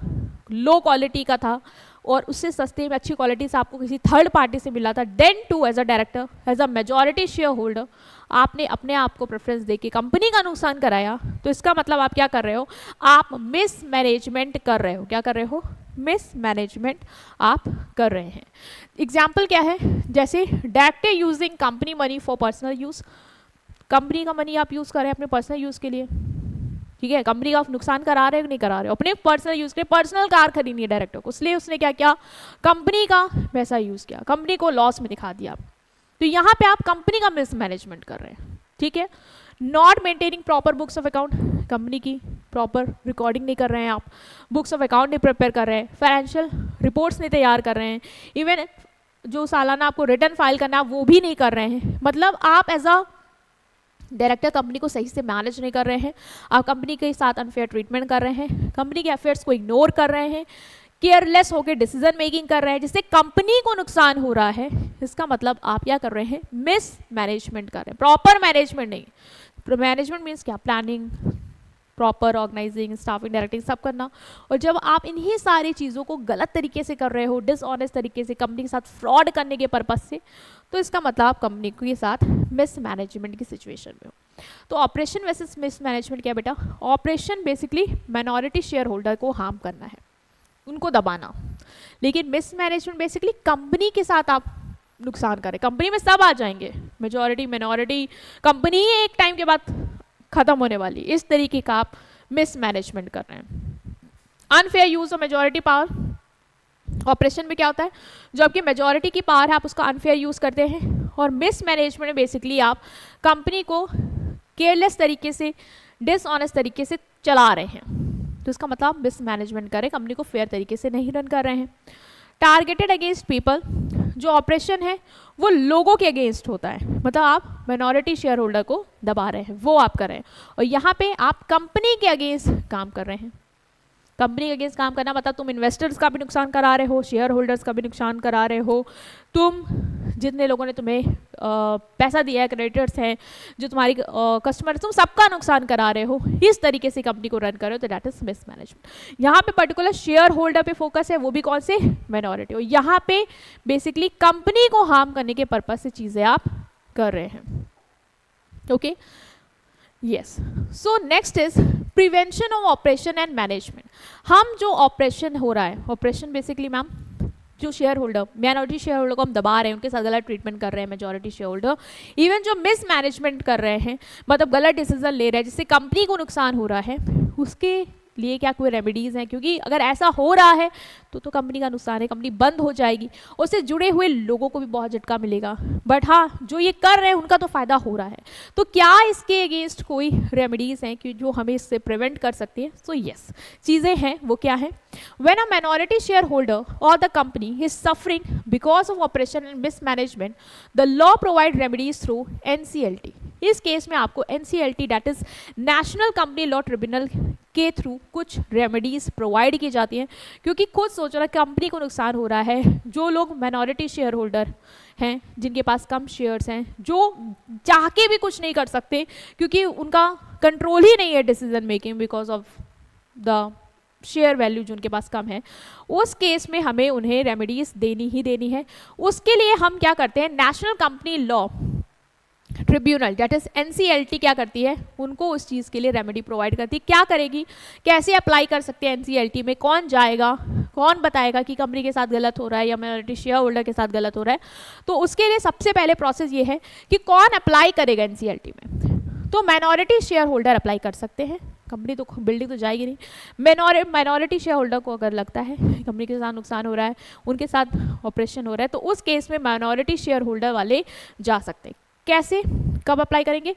S1: लो क्वालिटी का था, और उससे सस्ते में अच्छी क्वालिटी से आपको किसी थर्ड पार्टी से मिला था। Then to as a director, as a majority share holder, आपने अपने आप को प्रेफरेंस देके कंपनी का नुकसान कराया। तो इसका मतलब आप क्या कर रहे हो, आप मिसमैनेजमेंट कर रहे हो। क्या कर रहे हो, मिसमैनेजमेंट आप कर रहे हैं। एग्जाम्पल क्या है, जैसे director using company money for personal use, company का मनी आप यूज कर रहे हैं अपने पर्सनल यूज के लिए, ठीक है, कंपनी का नुकसान करा रहे हो नहीं करा रहे हो, अपने पर्सनल यूज के लिए पर्सनल कार खरीदनी है डायरेक्टर को, इसलिए उसने क्या किया, कंपनी का पैसा यूज किया, कंपनी को लॉस में दिखा दिया। तो यहाँ पे आप कंपनी का मिसमैनेजमेंट कर रहे हैं, ठीक है। Not maintaining proper books of account, company की प्रॉपर रिकॉर्डिंग नहीं कर रहे हैं आप, बुक्स ऑफ अकाउंट नहीं प्रिपेयर कर रहे हैं, फाइनेंशियल रिपोर्ट्स नहीं तैयार कर रहे हैं, इवन जो सालाना आपको रिटर्न फाइल करना है वो भी नहीं कर रहे हैं। मतलब आप एज अ डायरेक्टर कंपनी को सही से मैनेज नहीं कर रहे हैं, आप कंपनी के साथ अनफेयर ट्रीटमेंट कर रहे हैं, कंपनी के अफेयर्स को इग्नोर कर रहे हैं, केयरलेस होकर डिसीजन मेकिंग कर रहे हैं जिससे कंपनी को नुकसान हो रहा है। इसका मतलब आप क्या कर रहे हैं, मिस मैनेजमेंट कर रहे हैं, प्रॉपर मैनेजमेंट नहीं। मैनेजमेंट मीन्स क्या, planning, proper organising, staffing, directing, सब करना। और जब आप इन्हीं सारी चीज़ों को गलत तरीके से कर रहे हो, डिसऑनेस्ट तरीके से, कंपनी के साथ फ्रॉड करने के पर्पज से, तो इसका मतलब आप कंपनी के साथ मिस मैनेजमेंट की सिचुएशन में हो। तो ऑपरेशन वर्सेस मिस मैनेजमेंट क्या बेटा, operation basically minority share holder को हार्म करना है, उनको दबाना, लेकिन मिस मैनेजमेंट बेसिकली कंपनी के साथ आप नुकसान करें। कंपनी में सब आ जाएंगे, मेजॉरिटी मिनॉरिटी, कंपनी ही एक टाइम के बाद खत्म होने वाली, इस तरीके का आप मिस मैनेजमेंट कर रहे हैं। Unfair use of majority power, operation में क्या होता है, जो आपकी मेजॉरिटी की पावर है आप उसका अनफेयर यूज करते हैं, और मिस मैनेजमेंट में बेसिकली आप कंपनी को केयरलेस तरीके से, डिसऑनेस्ट तरीके से चला रहे हैं। तो इसका मतलब मिस मैनेजमेंट करें, कंपनी को फेयर तरीके से नहीं रन कर रहे हैं। टारगेटेड अगेंस्ट पीपल, जो ऑपरेशन है वो लोगों के अगेंस्ट होता है, मतलब आप माइनॉरिटी शेयर होल्डर को दबा रहे हैं, वो आप कर रहे हैं। और यहाँ पे आप कंपनी के अगेंस्ट काम कर रहे हैं। कंपनी के अगेंस्ट काम करना मतलब तुम इन्वेस्टर्स का भी नुकसान करा रहे हो, शेयर होल्डर्स का भी नुकसान करा रहे हो, तुम जितने लोगों ने तुम्हें पैसा दिया है, क्रेडिटर्स हैं, जो तुम्हारी कस्टमर, तुम सबका नुकसान करा रहे हो, इस तरीके से कंपनी को रन कर रहे हो, तो दैट इज मिस मैनेजमेंट। यहाँ पे पर्टिकुलर शेयर होल्डर पे फोकस है, वो भी कौन से, माइनॉरिटी। और यहाँ पे बेसिकली कंपनी को हार्म करने के पर्पज से चीज़ें आप कर रहे हैं। Okay, yes. So next is prevention of operation and management. हम जो ऑपरेशन हो रहा है, ऑपरेशन बेसिकली मैम जो share holder, minority share holder को हम दबा रहे हैं, उनके साथ गलत ट्रीटमेंट कर रहे हैं मेजॉरिटी शेयर होल्डर, इवन जो मिस मैनेजमेंट कर रहे हैं, मतलब गलत डिसीजन ले रहे हैं जिससे कंपनी को नुकसान हो रहा है, उसके लिए क्या कोई रेमेडीज़ हैं? क्योंकि अगर ऐसा हो रहा है तो कंपनी का नुकसान है, कंपनी बंद हो जाएगी, उससे जुड़े हुए लोगों को भी बहुत झटका मिलेगा। बट हाँ, जो ये कर रहे हैं उनका तो फ़ायदा हो रहा है। तो क्या इसके अगेंस्ट कोई रेमेडीज़ हैं कि जो हमें इससे प्रिवेंट कर सकती है? सो यस, चीज़ें हैं। वो क्या है? When a minority share holder or the company is suffering because of operation and mismanagement, the law provide remedies through NCLT। इस केस में आपको NCLT, that is national company law tribunal के थ्रू कुछ रेमेडीज प्रोवाइड की जाती हैं। क्योंकि खुद सोच रहा, कंपनी को नुकसान हो रहा है, जो लोग माइनॉरिटी शेयर होल्डर हैं, जिनके पास कम शेयर्स हैं, जो चाह के भी कुछ नहीं कर सकते क्योंकि उनका कंट्रोल ही नहीं है decision making because of the share value जो उनके पास कम है, उस केस में हमें उन्हें रेमेडीज देनी ही देनी है। उसके लिए हम क्या करते हैं, national company law tribunal that is NCLT क्या करती है, उनको उस चीज़ के लिए रेमेडी प्रोवाइड करती है। क्या करेगी, कैसे अप्लाई कर सकते हैं एनसीएलटी में, कौन जाएगा, कौन बताएगा कि कंपनी के साथ गलत हो रहा है या माइनॉरिटी शेयर होल्डर के साथ गलत हो रहा है। तो उसके लिए सबसे पहले प्रोसेस ये है कि कौन अप्लाई करेगा एनसीएलटी में। तो माइनॉरिटी शेयर होल्डर अप्लाई कर सकते हैं, कंपनी तो बिल्डिंग तो जाएगी नहीं। माइनॉरिटी शेयर होल्डर को अगर लगता है कंपनी के साथ नुकसान हो रहा है, उनके साथ ऑपरेशन हो रहा है, तो उस केस में माइनॉरिटी शेयर होल्डर वाले जा सकते हैं। कैसे, कब अप्लाई करेंगे,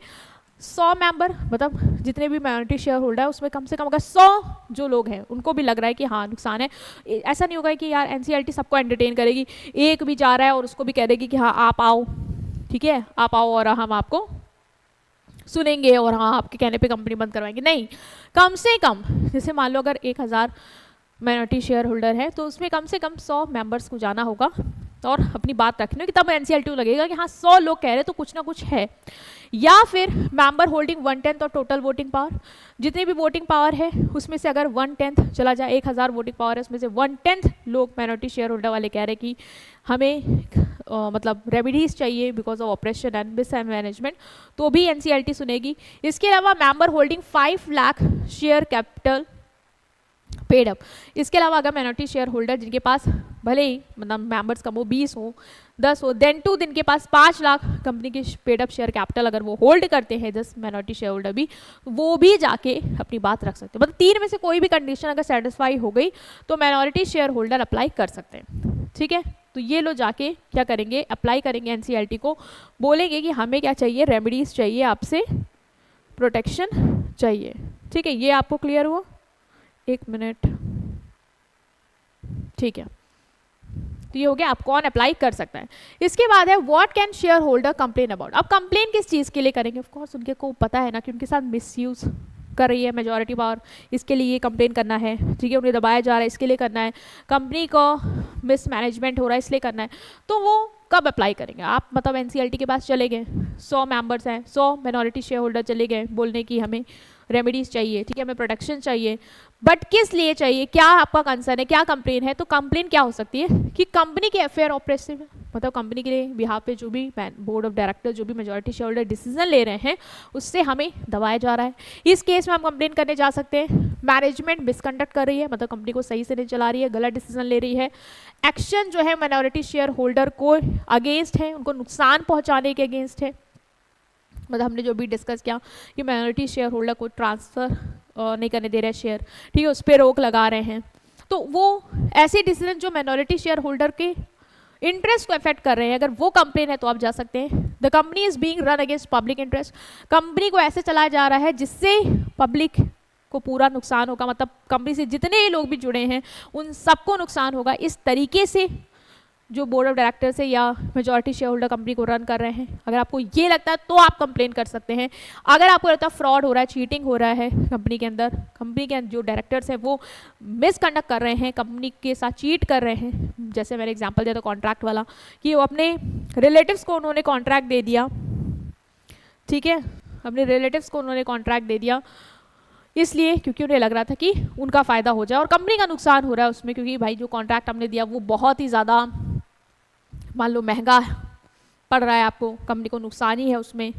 S1: 100 मेंबर, मतलब जितने भी माइनॉरिटी शेयर होल्डर है उसमें कम से कम अगर 100 जो लोग हैं उनको भी लग रहा है कि हाँ नुकसान है। ऐसा नहीं होगा कि यार एनसीएलटी सबको एंटरटेन करेगी, एक भी जा रहा है और उसको भी कह देगी कि हाँ आप आओ, ठीक है आप आओ और हम आपको सुनेंगे और हाँ आपके कहने पे कंपनी बंद करवाएंगे। नहीं, कम से कम जैसे मान लो अगर 1000 माइनॉरिटी शेयर होल्डर है तो उसमें कम से कम 100 मेंबर्स को जाना होगा और अपनी बात रखनी होगी, तब एनसीएलटी को लगेगा कि हाँ 100 लोग कह रहे तो कुछ ना कुछ है। या फिर मेंबर होल्डिंग 1/10 और टोटल वोटिंग पावर, जितनी भी वोटिंग पावर है उसमें से अगर 1/10 चला जाए, 1000 वोटिंग पावर है उसमें से 1/10 लोग माइनॉरिटी शेयर होल्डर वाले कह रहे कि हमें मतलब रेमेडीज चाहिए because of operation and mismanagement, तो भी एनसीएलटी सुनेगी। इसके अलावा member holding 5 lakh share capital paid up, इसके अलावा अगर माइनॉरिटी शेयर होल्डर जिनके पास भले ही मतलब मेंबर्स कम हो 20 हो 10 हो, देन टू जिनके पास 5 लाख कंपनी की पेड अप शेयर कैपिटल अगर वो होल्ड करते हैं 10 माइनॉरिटी शेयर होल्डर भी, वो भी जाके अपनी बात रख सकते हैं। मतलब 3 में से कोई भी कंडीशन अगर सेटिस्फाई हो गई तो माइनॉरिटी शेयर होल्डर अप्लाई कर सकते हैं। ठीक है, तो ये लोग जाके क्या करेंगे, अप्लाई करेंगे एनसीएलटी को, बोलेंगे कि हमें क्या चाहिए, रेमेडीज चाहिए, आपसे प्रोटेक्शन चाहिए। ठीक है, ये आपको क्लियर हुआ, 1 मिनट, ठीक है। तो ये हो गया आप कौन अप्लाई कर सकता है। इसके बाद है what can share holder complain about. अब कंप्लेन किस चीज़ के लिए करेंगे, ऑफ कोर्स उनके को पता है ना कि उनके साथ मिसयूज कर रही है मेजॉरिटी पावर, इसके लिए ये कंप्लेन करना है, ठीक है, उन्हें दबाया जा रहा है इसके लिए करना है, कंपनी को मिसमैनेजमेंट हो रहा है इसलिए करना है। तो वो कब अप्लाई करेंगे, आप मतलब एनसीएलटी के पास चले गए, 100 मेंबर्स हैं, 100 माइनॉरिटी शेयर होल्डर चले गए बोलने की हमें रेमेडीज चाहिए, ठीक है, हमें प्रोटेक्शन चाहिए, बट किस लिए चाहिए, क्या आपका कंसर्न है, क्या कंप्लेन है। तो कंप्लेन क्या हो सकती है कि कंपनी के अफेयर ऑपरेशन, मतलब कंपनी के लिए बिहाफ पे जो भी बोर्ड ऑफ डायरेक्टर जो भी मेजॉरिटी शेयर होल्डर डिसीजन ले रहे हैं उससे हमें दबाया जा रहा है। इस केस में हम कंप्लेन करने जा सकते हैं। मैनेजमेंट मिसकंडक्ट कर रही है, मतलब कंपनी को सही से नहीं चला रही है, गलत डिसीजन ले रही है। एक्शन जो है माइनॉरिटी शेयर होल्डर को अगेंस्ट है, उनको नुकसान पहुंचाने के अगेंस्ट है। मतलब हमने जो भी डिस्कस किया कि माइनॉरिटी शेयर होल्डर को ट्रांसफ़र नहीं करने दे रहे शेयर, ठीक है, उस पर रोक लगा रहे हैं। तो वो ऐसे डिसीजन जो माइनॉरिटी शेयर होल्डर के इंटरेस्ट को अफेक्ट कर रहे हैं, अगर वो कंप्लेन है तो आप जा सकते हैं। The company is being run against public interest, company को ऐसे चलाया जा रहा है जिससे पब्लिक को पूरा नुकसान होगा, मतलब कंपनी से जितने लोग भी जुड़े हैं उन सबको नुकसान होगा। इस तरीके से जो बोर्ड ऑफ डायरेक्टर्स है या मेजॉरिटी शेयर होल्डर कंपनी को रन कर रहे हैं, अगर आपको ये लगता है तो आप कंप्लेन कर सकते हैं। अगर आपको लगता है फ्रॉड हो रहा है, चीटिंग हो रहा है कंपनी के अंदर, कंपनी के जो डायरेक्टर्स हैं वो मिसकंडक्ट कर रहे हैं, कंपनी के साथ चीट कर रहे हैं, जैसे मैंने एग्जांपल दिया था कॉन्ट्रैक्ट वाला कि वो अपने रिलेटिव्स को उन्होंने कॉन्ट्रैक्ट दे दिया, ठीक है, अपने रिलेटिव्स को उन्होंने कॉन्ट्रैक्ट दे दिया इसलिए क्योंकि उन्हें लग रहा था कि उनका फ़ायदा हो जाए और कंपनी का नुकसान हो रहा है उसमें, क्योंकि भाई जो कॉन्ट्रैक्ट हमने दिया वो बहुत ही ज़्यादा मान लो महंगा पड़ रहा है आपको, कंपनी को नुकसान ही है उसमें,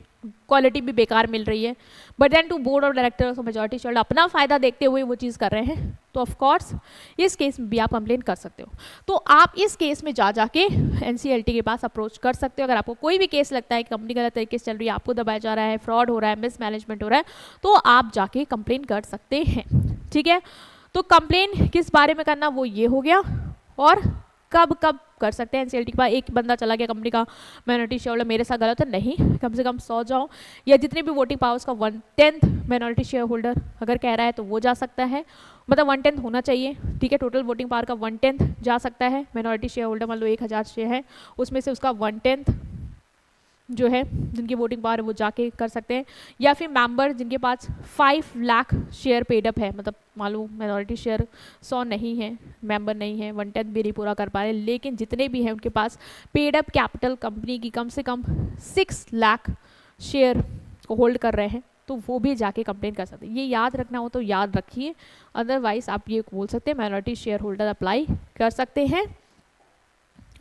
S1: क्वालिटी भी बेकार मिल रही है। But then to board of directors और मेजॉरिटी शेयर अपना फ़ायदा देखते हुए वो चीज़ कर रहे हैं, तो ऑफ कोर्स इस केस में भी आप कंप्लेन कर सकते हो। तो आप इस केस में जा जाके एनसीएलटी के पास अप्रोच कर सकते हो। अगर आपको कोई भी केस लगता है कि कंपनी गलत तरीके से चल रही है, आपको दबाया जा रहा है, फ्रॉड हो रहा है, मिसमैनेजमेंट हो रहा है, तो आप जाके कंप्लेन कर सकते हैं। ठीक है, तो कंप्लेन किस बारे में करना वो ये हो गया, और कब कब कर सकते हैं। एनसीएलटी के पास एक बंदा चला गया कंपनी का माइनॉरिटी शेयर होल्डर, मेरे साथ गलत है, नहीं, कम से कम 100 जाओ, या जितने भी वोटिंग पावर्स का 1/10 माइनॉरिटी शेयर होल्डर अगर कह रहा है तो वो जा सकता है, मतलब 1/10 होना चाहिए, ठीक है, टोटल वोटिंग पावर का 1/10 जा सकता है। माइनॉरिटी शेयर होल्डर मान लो 1000 शेयर है, उसमें से उसका 1/10 जो है जिनकी वोटिंग पावर है वो जाके कर सकते हैं। या फिर मेंबर जिनके पास 5 लाख शेयर पेड अप है, मतलब मालूम माइनॉरिटी शेयर 100 नहीं है, मेंबर नहीं है, 1/10 भी नहीं पूरा कर पा रहे, लेकिन जितने भी हैं उनके पास पेड अप कैपिटल कंपनी की कम से कम 6 लाख शेयर को होल्ड कर रहे हैं, तो वो भी जाके कंप्लेन कर सकते हैं। ये याद रखना हो तो याद रखिए, अदरवाइज आप ये बोल सकते हैं माइनॉरिटी शेयर होल्डर अप्लाई कर सकते हैं।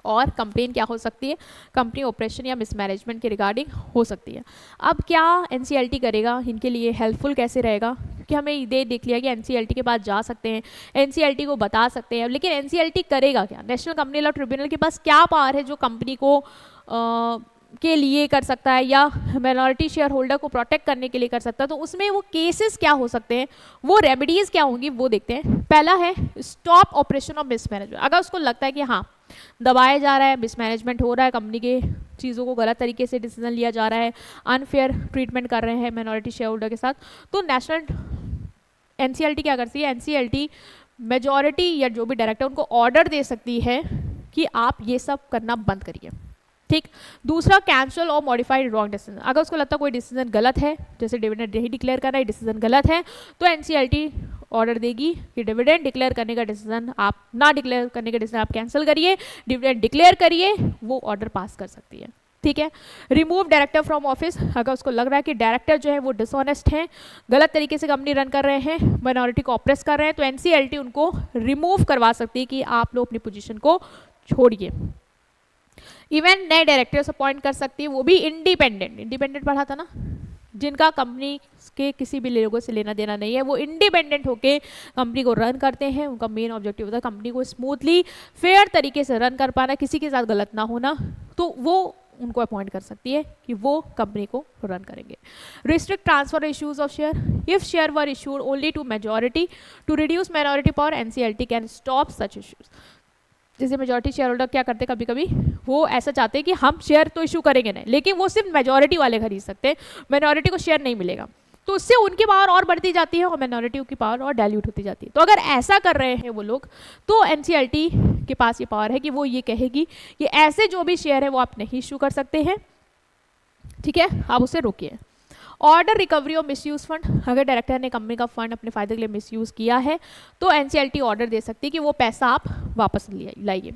S1: और कंप्लेन क्या हो सकती है, कंपनी ऑपरेशन या मिसमैनेजमेंट के रिगार्डिंग हो सकती है। अब क्या एनसीएलटी करेगा, इनके लिए हेल्पफुल कैसे रहेगा, क्योंकि हमें ये देख लिया कि एनसीएलटी के पास जा सकते हैं, एनसीएलटी को बता सकते हैं, लेकिन एनसीएलटी करेगा क्या, नेशनल कंपनी लॉ ट्रिब्यूनल के पास क्या पावर है जो कंपनी को के लिए कर सकता है या माइनॉरिटी शेयर होल्डर को प्रोटेक्ट करने के लिए कर सकता है। तो उसमें वो केसेस क्या हो सकते हैं, वो रेमेडीज क्या होंगी, वो देखते हैं। पहला है स्टॉप ऑपरेशन ऑफ मिसमैनेजमेंट। अगर उसको लगता है कि हाँ दबाया जा रहा है, मिसमैनेजमेंट हो रहा है, कंपनी के चीज़ों को गलत तरीके से डिसीजन लिया जा रहा है, अनफेयर ट्रीटमेंट कर रहे हैं माइनॉरिटी शेयर होल्डर के साथ, तो नेशनल एनसीएलटी क्या करती है, एनसीएलटी मेजॉरिटी या जो भी डायरेक्टर उनको ऑर्डर दे सकती है कि आप ये सब करना बंद करिए। ठीक। दूसरा, कैंसिल और मॉडिफाइड रॉन्ग डिसीजन। अगर उसको लगता है कोई डिसीजन गलत है, जैसे डिविडेंड नहीं डिक्लेयर करना है, डिसीजन गलत है, तो एनसीएलटी ऑर्डर देगी कि डिविडेंड डिक्लेयर करने का डिसीजन आप ना डिक्लेयर करने का डिसीजन आप कैंसिल करिए, डिविडेंड डिक्लेयर करिए, वो ऑर्डर पास कर सकती है। ठीक है। Remove director from office. अगर उसको लग रहा है कि डायरेक्टर जो है वो डिसऑनेस्ट हैं, गलत तरीके से कंपनी रन कर रहे हैं, माइनॉरिटी को ऑप्रेस कर रहे हैं, तो एनसीएलटी उनको रिमूव करवा सकती है कि आप लोग अपनी पोजीशन को छोड़िए। इवन नए डायरेक्टर्स अपॉइंट कर सकती है, वो भी इंडिपेंडेंट पढ़ा था ना, जिनका कंपनी के किसी भी लोगों से लेना देना नहीं है, वो इंडिपेंडेंट होके कंपनी को रन करते हैं। उनका मेन ऑब्जेक्टिव होता है कंपनी को स्मूथली फेयर तरीके से रन कर पाना, किसी के साथ गलत ना होना, तो वो उनको अपॉइंट कर सकती है कि वो कंपनी को रन करेंगे। Restrict transfer issues of share. If share were issued only to majority to reduce minority power, NCLT can stop such issues. जैसे मेजॉरिटी शेयर होल्डर क्या करते हैं, कभी कभी वो ऐसा चाहते हैं कि हम शेयर तो इशू करेंगे नहीं, लेकिन वो सिर्फ मेजॉरिटी वाले खरीद सकते हैं, माइनॉरिटी को शेयर नहीं मिलेगा, तो उससे उनकी पावर और बढ़ती जाती है और माइनॉरिटी की पावर और डाइल्यूट होती जाती है। तो अगर ऐसा कर रहे हैं वो लोग, तो एनसीएलटी के पास ये पावर है कि वो ये कहेगी कि ऐसे जो भी शेयर है वो आप नहीं इशू कर सकते हैं। ठीक है, आप उसे रोकिए। Order recovery of misuse fund. अगर डायरेक्टर ने कंपनी का फंड अपने फायदे के लिए मिसयूज किया है, तो एनसीएलटी ऑर्डर दे सकती है कि वो पैसा आप वापस लाइए।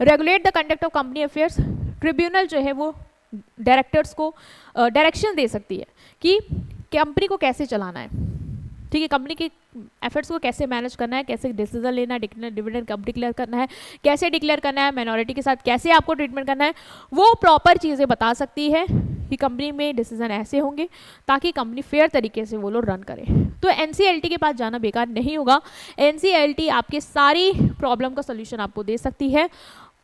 S1: Regulate the conduct of company affairs. Tribunal जो है वो डायरेक्टर्स को डायरेक्शन दे सकती है कि कंपनी को कैसे चलाना है। ठीक है, कंपनी के एफर्ट्स को कैसे मैनेज करना है, कैसे डिसीजन लेना है, डिविडेंड कब डिक्लेयर करना है, कैसे डिक्लेयर करना है, माइनॉरिटी के साथ कैसे आपको ट्रीटमेंट करना है, वो प्रॉपर चीज़ें बता सकती है कि कंपनी में डिसीजन ऐसे होंगे ताकि कंपनी फेयर तरीके से वो लोग रन करे। तो एनसीएलटी के पास जाना बेकार नहीं होगा। एनसीएलटी आपके सारी प्रॉब्लम का सोल्यूशन आपको दे सकती है,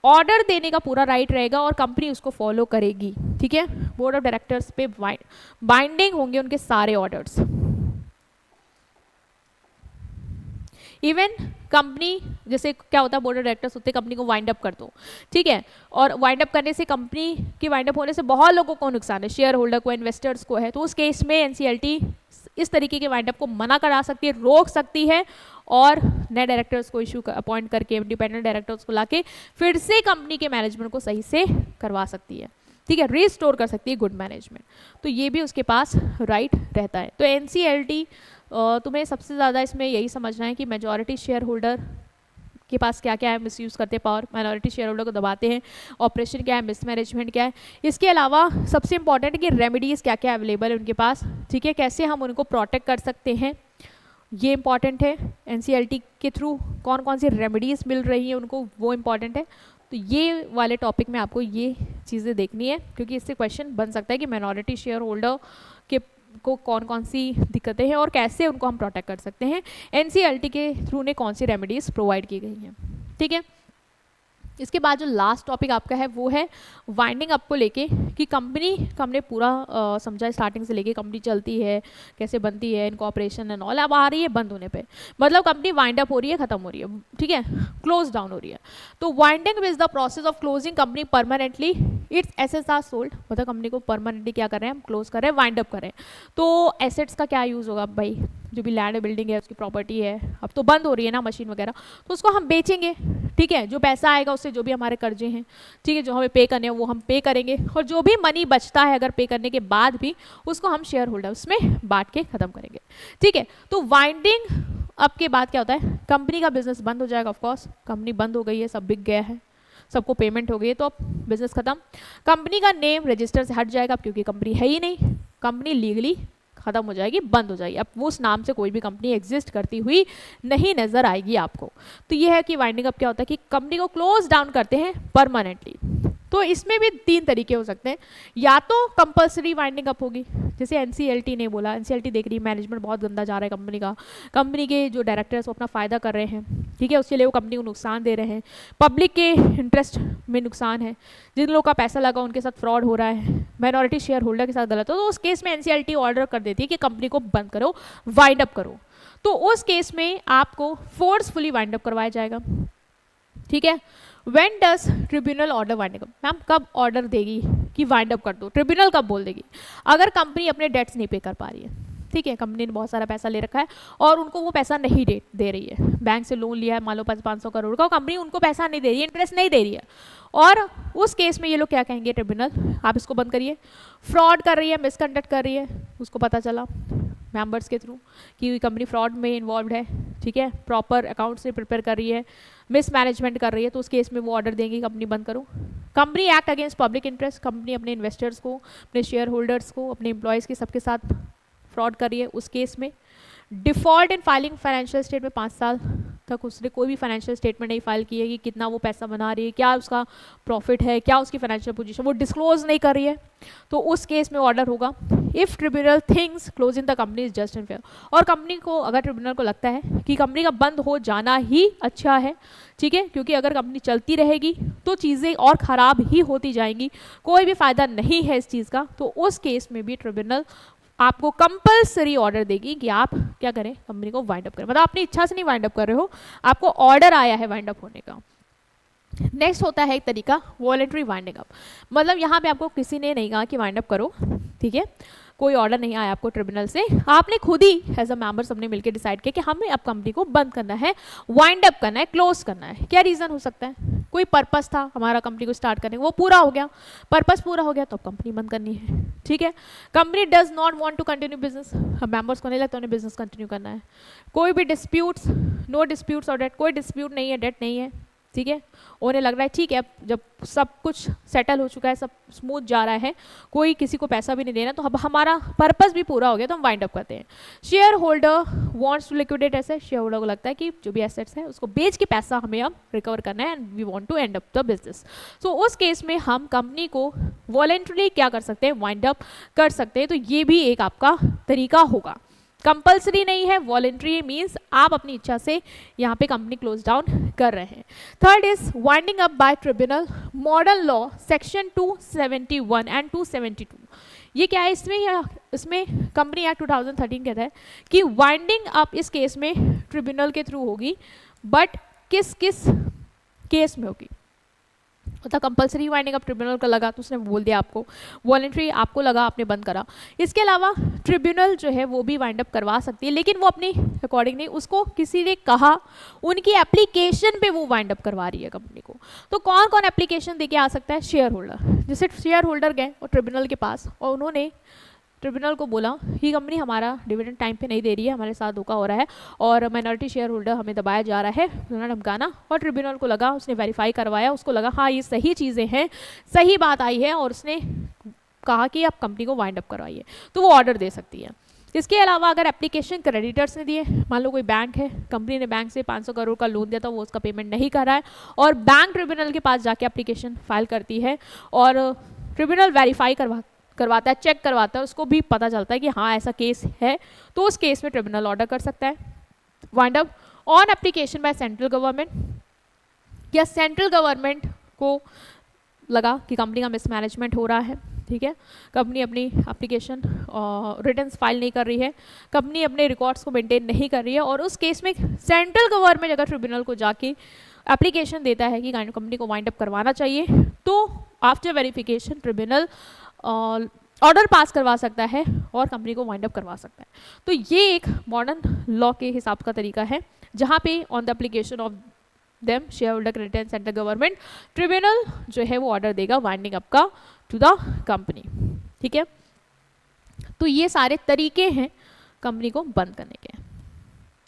S1: ऑर्डर देने का पूरा राइट रहेगा और कंपनी उसको फॉलो करेगी। ठीक है, बोर्ड ऑफ डायरेक्टर्स पे बाइंडिंग होंगे उनके सारे ऑर्डर्स। इवन कंपनी, जैसे क्या होता है, बोर्ड ऑफ डायरेक्टर्स होते कंपनी को वाइंड अप कर दो, ठीक है, और वाइंड अप करने से कंपनी की वाइंड अप होने से बहुत लोगों को नुकसान है, शेयर होल्डर को, इन्वेस्टर्स को है, तो उस केस में एनसीएलटी इस तरीके के वाइंड अप को मना करा सकती है, रोक सकती है और नए डायरेक्टर्स को इशू अपॉइंट करके, इंडिपेंडेंट डायरेक्टर्स को लाके फिर से कंपनी के मैनेजमेंट को सही से करवा सकती है। ठीक है, रिस्टोर कर सकती है गुड मैनेजमेंट, तो ये भी उसके पास राइट रहता है। तो एनसीएलटी तुम्हें सबसे ज़्यादा इसमें यही समझना है कि मेजॉरिटी शेयर होल्डर के पास क्या क्या है, मिसयूज़ करते पावर, माइनॉरिटी शेयर होल्डर को दबाते हैं, ऑपरेशन क्या है, मिसमैनेजमेंट क्या है। इसके अलावा सबसे इंपॉर्टेंट है कि रेमेडीज़ क्या क्या अवेलेबल है उनके पास। ठीक है, कैसे हम उनको प्रोटेक्ट कर सकते हैं, ये इंपॉर्टेंट है। एनसीएलटी के थ्रू कौन कौन सी रेमेडीज़ मिल रही हैं उनको, वो इंपॉर्टेंट है। तो ये वाले टॉपिक में आपको ये चीज़ें देखनी है, क्योंकि इससे क्वेश्चन बन सकता है कि माइनॉरिटी शेयर होल्डर के को कौन कौन सी दिक्कतें हैं और कैसे उनको हम प्रोटेक्ट कर सकते हैं, एनसीएलटी के थ्रू ने कौन सी रेमेडीज़ प्रोवाइड की गई हैं। ठीक है, इसके बाद जो लास्ट टॉपिक आपका है वो है वाइंडिंग अप को लेके, कि कंपनी का हमने पूरा समझा स्टार्टिंग से लेके, कंपनी चलती है कैसे बनती है, इनकॉर्पोरेशन एंड ऑल, अब आ रही है बंद होने पे, मतलब कंपनी वाइंड अप हो रही है, खत्म हो रही है, ठीक है, क्लोज डाउन हो रही है। तो winding is the process of closing company permanently its assets are sold, मतलब कंपनी को परमानेंटली क्या कर रहे हैं हम, क्लोज कर रहे हैं, वाइंड अप कर रहे हैं। तो एसेट्स का क्या यूज़ होगा भाई, जो भी लैंड बिल्डिंग है उसकी प्रॉपर्टी है, अब तो बंद हो रही है ना मशीन वगैरह, तो उसको हम बेचेंगे। ठीक है, जो पैसा आएगा उससे जो भी हमारे कर्जे हैं, ठीक है, जो हमें पे करने हैं वो हम पे करेंगे, और जो भी मनी बचता है अगर पे करने के बाद भी, उसको हम शेयर होल्डर उसमें बांट के खत्म करेंगे। ठीक है, तो वाइंडिंग अप के बाद क्या होता है, कंपनी का बिजनेस बंद हो जाएगा। ऑफकोर्स कंपनी बंद हो गई है, सब बिक गया है, सबको पेमेंट हो गई है, तो अब बिजनेस खत्म। कंपनी का नेम रजिस्टर से हट जाएगा क्योंकि कंपनी है ही नहीं, कंपनी लीगली खत्म हो जाएगी, बंद हो जाएगी, अब वो उस नाम से कोई भी कंपनी एग्जिस्ट करती हुई नहीं नजर आएगी आपको। तो ये है कि वाइंडिंग अप क्या होता है कि कंपनी को क्लोज डाउन करते हैं परमानेंटली। तो इसमें भी 3 तरीके हो सकते हैं, या तो कंपलसरी वाइंडिंग अप होगी, जैसे एनसीएलटी ने बोला, एनसीएलटी देख रही है मैनेजमेंट बहुत गंदा जा रहा है कंपनी का, कंपनी के जो डायरेक्टर्स वो अपना फ़ायदा कर रहे हैं, ठीक है, उसके लिए वो कंपनी को नुकसान दे रहे हैं, पब्लिक के इंटरेस्ट में नुकसान है, जिन लोगों का पैसा लगा उनके साथ फ्रॉड हो रहा है, माइनॉरिटी शेयर होल्डर के साथ गलत हो, तो उस केस में एनसीएलटी ऑर्डर कर देती है कि कंपनी को बंद करो, वाइंड अप करो। तो उस केस में आपको फोर्सफुली वाइंड अप करवाया जाएगा, ठीक है। When does tribunal order winding up? Ma'am कब ऑर्डर देगी कि वाइंड अप कर दो? ट्रिब्यूनल कब बोल देगी? अगर कंपनी अपने डेट्स नहीं पे कर पा रही है, ठीक है, कंपनी ने बहुत सारा पैसा ले रखा है और उनको वो पैसा नहीं दे रही है, बैंक से लोन लिया है मान लो 500 करोड़ का, कंपनी उनको पैसा नहीं दे रही है, इंटरेस्ट नहीं दे रही है, और उस केस में ये लोग क्या कहेंगे ट्रिब्यूनल, आप इसको बंद करिए, फ्रॉड कर रही है, मिसकंडक्ट कर रही है, उसको पता चला मेंबर्स के थ्रू कि कंपनी फ्रॉड में इन्वॉल्व है, ठीक है, प्रॉपर अकाउंट से प्रिपेयर कर रही है, मिसमैनेजमेंट कर रही है, तो उस केस में वो ऑर्डर देंगे कंपनी बंद करो। Company act against public interest, company अपने इन्वेस्टर्स को, अपने शेयर होल्डर्स को, अपने एम्प्लॉयज़ के सबके साथ फ्रॉड कर रही है, उस केस में default in filing financial statement, 5 साल तक उसने कोई भी फाइनेंशियल स्टेटमेंट नहीं फाइल की है कि कितना वो पैसा बना रही है, क्या उसका प्रॉफिट है, क्या उसकी फाइनेंशियल पोजीशन, वो डिस्क्लोज नहीं कर रही है, तो उस केस में ऑर्डर होगा। If tribunal things closing the company is just and fair, और कंपनी को अगर ट्रिब्यूनल को लगता है कि कंपनी का बंद हो जाना ही अच्छा है, ठीक है, क्योंकि अगर कंपनी चलती रहेगी तो चीज़ें और ख़राब ही होती जाएंगी, कोई भी फायदा नहीं है इस चीज़ का, तो उस केस में भी ट्रिब्यूनल आपको कंपलसरी ऑर्डर देगी कि आप क्या करें, कंपनी को वाइंड अप करें, मतलब अपनी इच्छा से नहीं वाइंड अप कर रहे हो, आपको ऑर्डर आया है वाइंड अप होने का। नेक्स्ट होता है एक तरीका वॉलंटरी वाइंडिंग अप, मतलब यहाँ पे आपको किसी ने नहीं कहा कि वाइंड अप करो, ठीक है, कोई ऑर्डर नहीं आया आपको ट्रिब्यूनल से, आपने खुद ही एज अ मेंबर सबने मिलकर डिसाइड किया कि हमें अब कंपनी को बंद करना है, वाइंड अप करना है, क्लोज करना है। क्या रीज़न हो सकता है? कोई पर्पस था हमारा कंपनी को स्टार्ट करने का, वो पूरा हो गया, पर्पस पूरा हो गया, तो अब कंपनी बंद करनी है, ठीक है। Company does not want to continue business, हम मेंबर्स को नहीं लगता उन्हें बिजनेस कंटिन्यू करना है। कोई भी डिस्प्यूट्स, नो डिस्प्यूट्स और डेट, कोई डिस्प्यूट नहीं है, डेट नहीं है, ठीक है, उन्हें लग रहा है ठीक है अब जब सब कुछ सेटल हो चुका है, सब स्मूथ जा रहा है, कोई किसी को पैसा भी नहीं देना, तो अब हमारा पर्पस भी पूरा हो गया, तो हम वाइंड अप करते हैं। Share holder wants to liquidate asset, share holder को लगता है कि जो भी एसेट्स है उसको बेच के पैसा हमें अब रिकवर करना है, and we want to end up the business. So उस केस में हम कंपनी को वॉलंटरली क्या कर सकते हैं, वाइंड अप कर सकते हैं। तो ये भी एक आपका तरीका होगा, कंपल्सरी नहीं है, वॉलंटरी मीन्स आप अपनी इच्छा से यहाँ पे कंपनी क्लोज डाउन कर रहे हैं। Third is winding up by tribunal, modern law section 271 and 272। ये क्या है इसमें कंपनी एक्ट 2013 कहता है कि वाइंडिंग अप इस केस में ट्रिब्यूनल के थ्रू होगी, बट किस किस केस में होगी, मतलब कंपलसरी वाइंडिंग अप ट्रिब्यूनल का लगा तो उसने बोल दिया आपको, वॉलंटरी आपको लगा आपने बंद करा। इसके अलावा ट्रिब्यूनल जो है वो भी वाइंड अप करवा सकती है, लेकिन वो अपनी अकॉर्डिंग नहीं, उसको किसी ने कहा उनकी एप्लीकेशन पे वो वाइंड अप करवा रही है कंपनी को। तो कौन कौन एप्लीकेशन देके आ सकता है, शेयर होल्डर, जैसे शेयर होल्डर गए और ट्रिब्यूनल के पास और उन्होंने ट्रिब्यूनल को बोला कि कंपनी हमारा डिविडेंड टाइम पे नहीं दे रही है, हमारे साथ धोखा हो रहा है और माइनॉरिटी शेयर होल्डर हमें दबाया जा रहा है, धमकाना, और ट्रिब्यूनल को लगा, उसने वेरीफाई करवाया, उसको लगा हाँ ये सही चीज़ें हैं, सही बात आई है, और उसने कहा कि आप कंपनी को वाइंड अप करवाइए, तो वो ऑर्डर दे सकती है। इसके अलावा अगर एप्लीकेशन क्रेडिटर्स ने दिए, मान लो कोई बैंक है, कंपनी ने बैंक से 500 करोड़ का लोन दिया था, वो उसका पेमेंट नहीं कर रहा है, और बैंक ट्रिब्यूनल के पास जाके एप्लीकेशन फाइल करती है और ट्रिब्यूनल वेरीफाई करवाता है, चेक करवाता है, उसको भी पता चलता है कि हाँ ऐसा केस है, तो उस केस में ट्रिब्यूनल ऑर्डर कर सकता है wind up on application by central government, या सेंट्रल गवर्नमेंट को लगा कि कंपनी का मिसमैनेजमेंट हो रहा है, ठीक है, कंपनी अपनी एप्लीकेशन रिटर्न्स फाइल नहीं कर रही है, कंपनी अपने रिकॉर्ड्स को मेंटेन नहीं कर रही है, और उस केस में सेंट्रल गवर्नमेंट अगर ट्रिब्यूनल को जाके एप्लीकेशन देता है कि कंपनी को वाइंड अप करवाना चाहिए, तो after verification tribunal order pass करवा सकता है और कंपनी को वाइंड अप करवा सकता है। तो ये एक मॉडर्न लॉ के हिसाब का तरीका है, जहाँ पे on the application of them share holder creditor central government, tribunal जो है वो ऑर्डर देगा वाइंडिंग अप का टू द कंपनी, ठीक है। तो ये सारे तरीके हैं कंपनी को बंद करने के।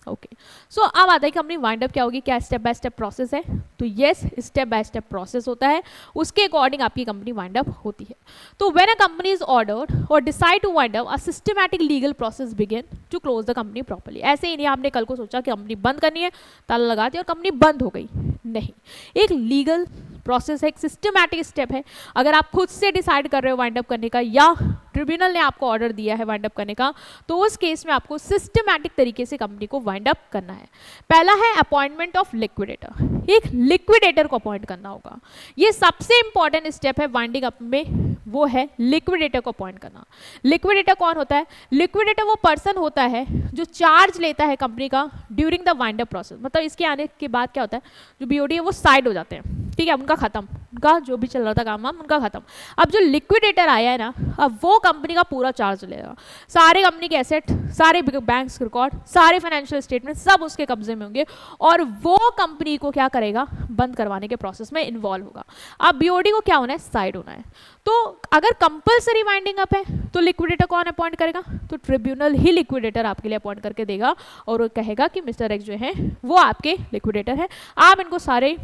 S1: ओके सो अब आता है कंपनी वाइंड अप क्या होगी, क्या स्टेप बाय स्टेप प्रोसेस है, तो yes step by step process होता है, उसके अकॉर्डिंग आपकी कंपनी वाइंड अप होती है। तो when a company is ordered or decide to wind up, a systematic legal process begin to close the company properly. ऐसे ही नहीं आपने कल को सोचा कि कंपनी बंद करनी है, ताला लगा दिया और कंपनी बंद हो गई, नहीं, एक लीगल प्रोसेस है, एक सिस्टमैटिक स्टेप है। अगर आप खुद से डिसाइड कर रहे हो वाइंड अप करने का या ट्रिब्यूनल ने आपको ऑर्डर दिया है वाइंड अप करने का, तो उस केस में आपको सिस्टमैटिक तरीके से कंपनी को वाइंड अप करना है। पहला है अपॉइंटमेंट ऑफ लिक्विडेटर, एक लिक्विडेटर को अपॉइंट करना होगा। ये सबसे इंपॉर्टेंट स्टेप है वाइंडिंग अप में, वो है लिक्विडेटर को अपॉइंट करना। लिक्विडेटर कौन होता है? लिक्विडेटर वो पर्सन होता है जो चार्ज लेता है कंपनी का during the wind up process. मतलब इसके आने के बाद क्या होता है, जो बीओडी है वो साइड हो जाते हैं, ठीक है, उनका खत्म, उनका जो भी चल रहा था काम उनका खत्म। अब जो लिक्विडेटर आया है ना, अब वो कंपनी का पूरा चार्ज लेगा, सारे कंपनी के एसेट, सारे बैंक रिकॉर्ड, सारे फाइनेंशियल स्टेटमेंट सब उसके कब्जे में होंगे और वो कंपनी को क्या करेगा, बंद करवाने के प्रोसेस में इन्वॉल्व होगा। अब बीओडी को क्या होना है, साइड होना है। तो अगर कंपलसरी वाइंडिंग अप है तो लिक्विडेटर कौन अपॉइंट करेगा, तो ट्रिब्यूनल ही लिक्विडेटर आपके लिए अपॉइंट करके देगा और वो कहेगा कि मिस्टर एक्स जो है वो आपके लिक्विडेटर है, आप इनको सारे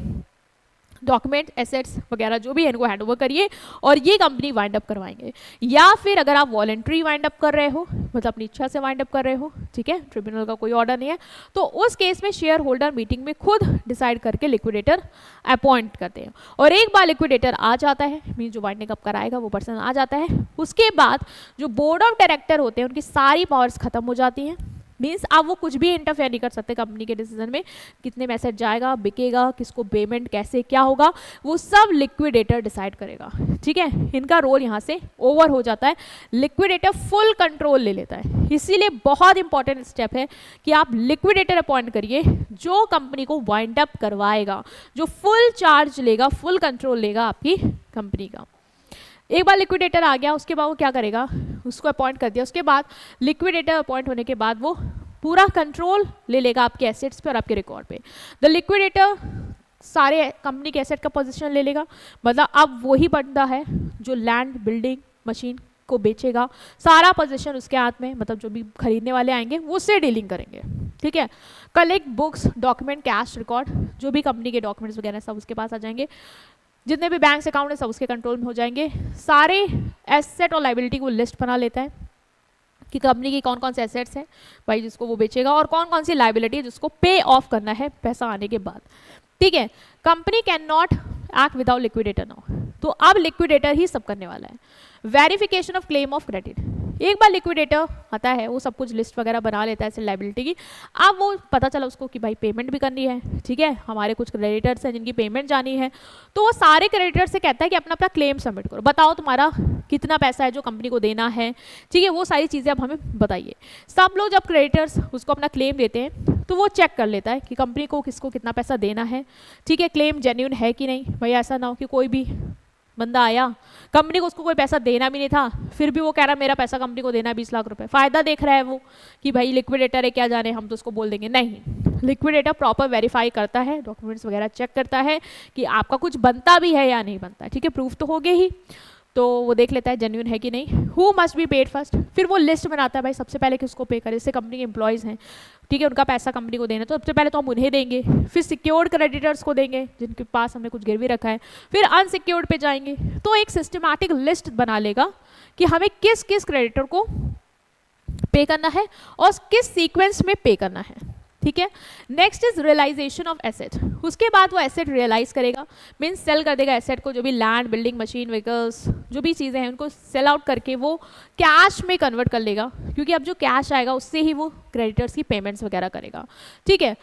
S1: डॉक्यूमेंट, एसेट्स वगैरह जो भी है इनको हैंड ओवर करिए और ये कंपनी वाइंड अप करवाएंगे। या फिर अगर आप वॉलंटरी वाइंड अप कर रहे हो, मतलब अपनी इच्छा से वाइंड अप कर रहे हो, ठीक है, ट्रिब्यूनल का कोई ऑर्डर नहीं है, तो उस केस में शेयर होल्डर मीटिंग में खुद डिसाइड करके लिक्विडेटर अपॉइंट करते हैं। और एक बार लिक्विडेटर आ जाता है, मीन जो वाइंडिंग अप कराएगा वो पर्सन आ जाता है, उसके बाद जो बोर्ड ऑफ डायरेक्टर होते हैं उनकी सारी पावर्स खत्म हो जाती हैं। मीन्स अब वो कुछ भी इंटरफेयर नहीं कर सकते कंपनी के डिसीजन में, कितने में एसेट जाएगा, बिकेगा, किसको पेमेंट कैसे क्या होगा, वो सब लिक्विडेटर डिसाइड करेगा, ठीक है। इनका रोल यहाँ से ओवर हो जाता है, लिक्विडेटर फुल कंट्रोल ले लेता है। इसीलिए बहुत इंपॉर्टेंट स्टेप है कि आप लिक्विडेटर अपॉइंट करिए जो कंपनी को वाइंड अप करवाएगा, जो फुल चार्ज लेगा, फुल कंट्रोल लेगा आपकी कंपनी का। एक बार लिक्विडेटर आ गया, उसके बाद वो क्या करेगा, उसको अपॉइंट कर दिया, उसके बाद लिक्विडेटर अपॉइंट होने के बाद वो पूरा कंट्रोल ले लेगा आपके एसेट्स पे और आपके रिकॉर्ड पे। द लिक्विडेटर सारे कंपनी के एसेट का पोजीशन ले लेगा, मतलब अब वही बंदा है जो लैंड, बिल्डिंग, मशीन को बेचेगा, सारा पोजीशन उसके हाथ में, मतलब जो भी खरीदने वाले आएंगे वो उससे डीलिंग करेंगे, ठीक है। Collect books, document, cash record, जो भी कंपनी के डॉक्यूमेंट्स वगैरह सब उसके पास आ जाएंगे, जितने भी बैंक अकाउंट है सब उसके कंट्रोल में हो जाएंगे। सारे एसेट और लाइबिलिटी को लिस्ट बना लेता है कि कंपनी की कौन कौन से एसेट्स हैं भाई जिसको वो बेचेगा और कौन कौन सी लाइबिलिटी है जिसको पे ऑफ करना है पैसा आने के बाद, ठीक है। Company can not act without liquidator now, तो अब लिक्विडेटर ही सब करने वाला है। Verification of claim of credit, एक बार लिक्विडेटर आता है वो सब कुछ लिस्ट वगैरह बना लेता है लाइबिलिटी की, अब वो पता चला उसको कि भाई पेमेंट भी करनी है, ठीक है, हमारे कुछ क्रेडिटर्स हैं जिनकी पेमेंट जानी है, तो वो सारे क्रेडिटर से कहता है कि अपना अपना क्लेम सबमिट करो, बताओ तुम्हारा कितना पैसा है जो कंपनी को देना है, ठीक है, वो सारी चीज़ें अब हमें बताइए। सब लोग जब क्रेडिटर्स उसको अपना क्लेम देते हैं तो वो चेक कर लेता है कि कंपनी को किसको कितना पैसा देना है, ठीक है, क्लेम जेन्युइन है कि नहीं। भाई ऐसा ना हो कि कोई भी बंदा आया, कंपनी को उसको कोई पैसा देना भी नहीं था, फिर भी वो कह रहा मेरा पैसा कंपनी को देना है 20 लाख रुपए, फायदा देख रहा है वो कि भाई लिक्विडेटर है क्या जाने, हम तो उसको बोल देंगे। नहीं, लिक्विडेटर प्रॉपर वेरीफाई करता है, डॉक्यूमेंट्स वगैरह चेक करता है कि आपका कुछ बनता भी है या नहीं बनता, ठीक है, प्रूफ तो होगे ही, तो वो देख लेता है जेन्युइन है कि नहीं। Who must be paid first, फिर वो लिस्ट बनाता है भाई सबसे पहले किसको पे करे, जैसे कंपनी के एम्प्लॉयज़ हैं, ठीक है, उनका पैसा कंपनी को देना है तो सबसे पहले तो हम उन्हें देंगे, फिर सिक्योर्ड क्रेडिटर्स को देंगे जिनके पास हमने कुछ गिरवी रखा है, फिर अनसिक्योर्ड पे जाएंगे। तो एक सिस्टमैटिक लिस्ट बना लेगा कि हमें किस किस क्रेडिटर को पे करना है और किस सीक्वेंस में पे करना है, ठीक है। Next is realisation of asset, उसके बाद वो एसेट रियलाइज करेगा, मीन्स सेल कर देगा एसेट को, जो भी लैंड, बिल्डिंग, मशीन, व्हीकल्स, जो भी चीज़ें हैं उनको सेल आउट करके वो कैश में कन्वर्ट कर लेगा, क्योंकि अब जो कैश आएगा उससे ही वो क्रेडिटर्स की पेमेंट्स वगैरह करेगा, ठीक है।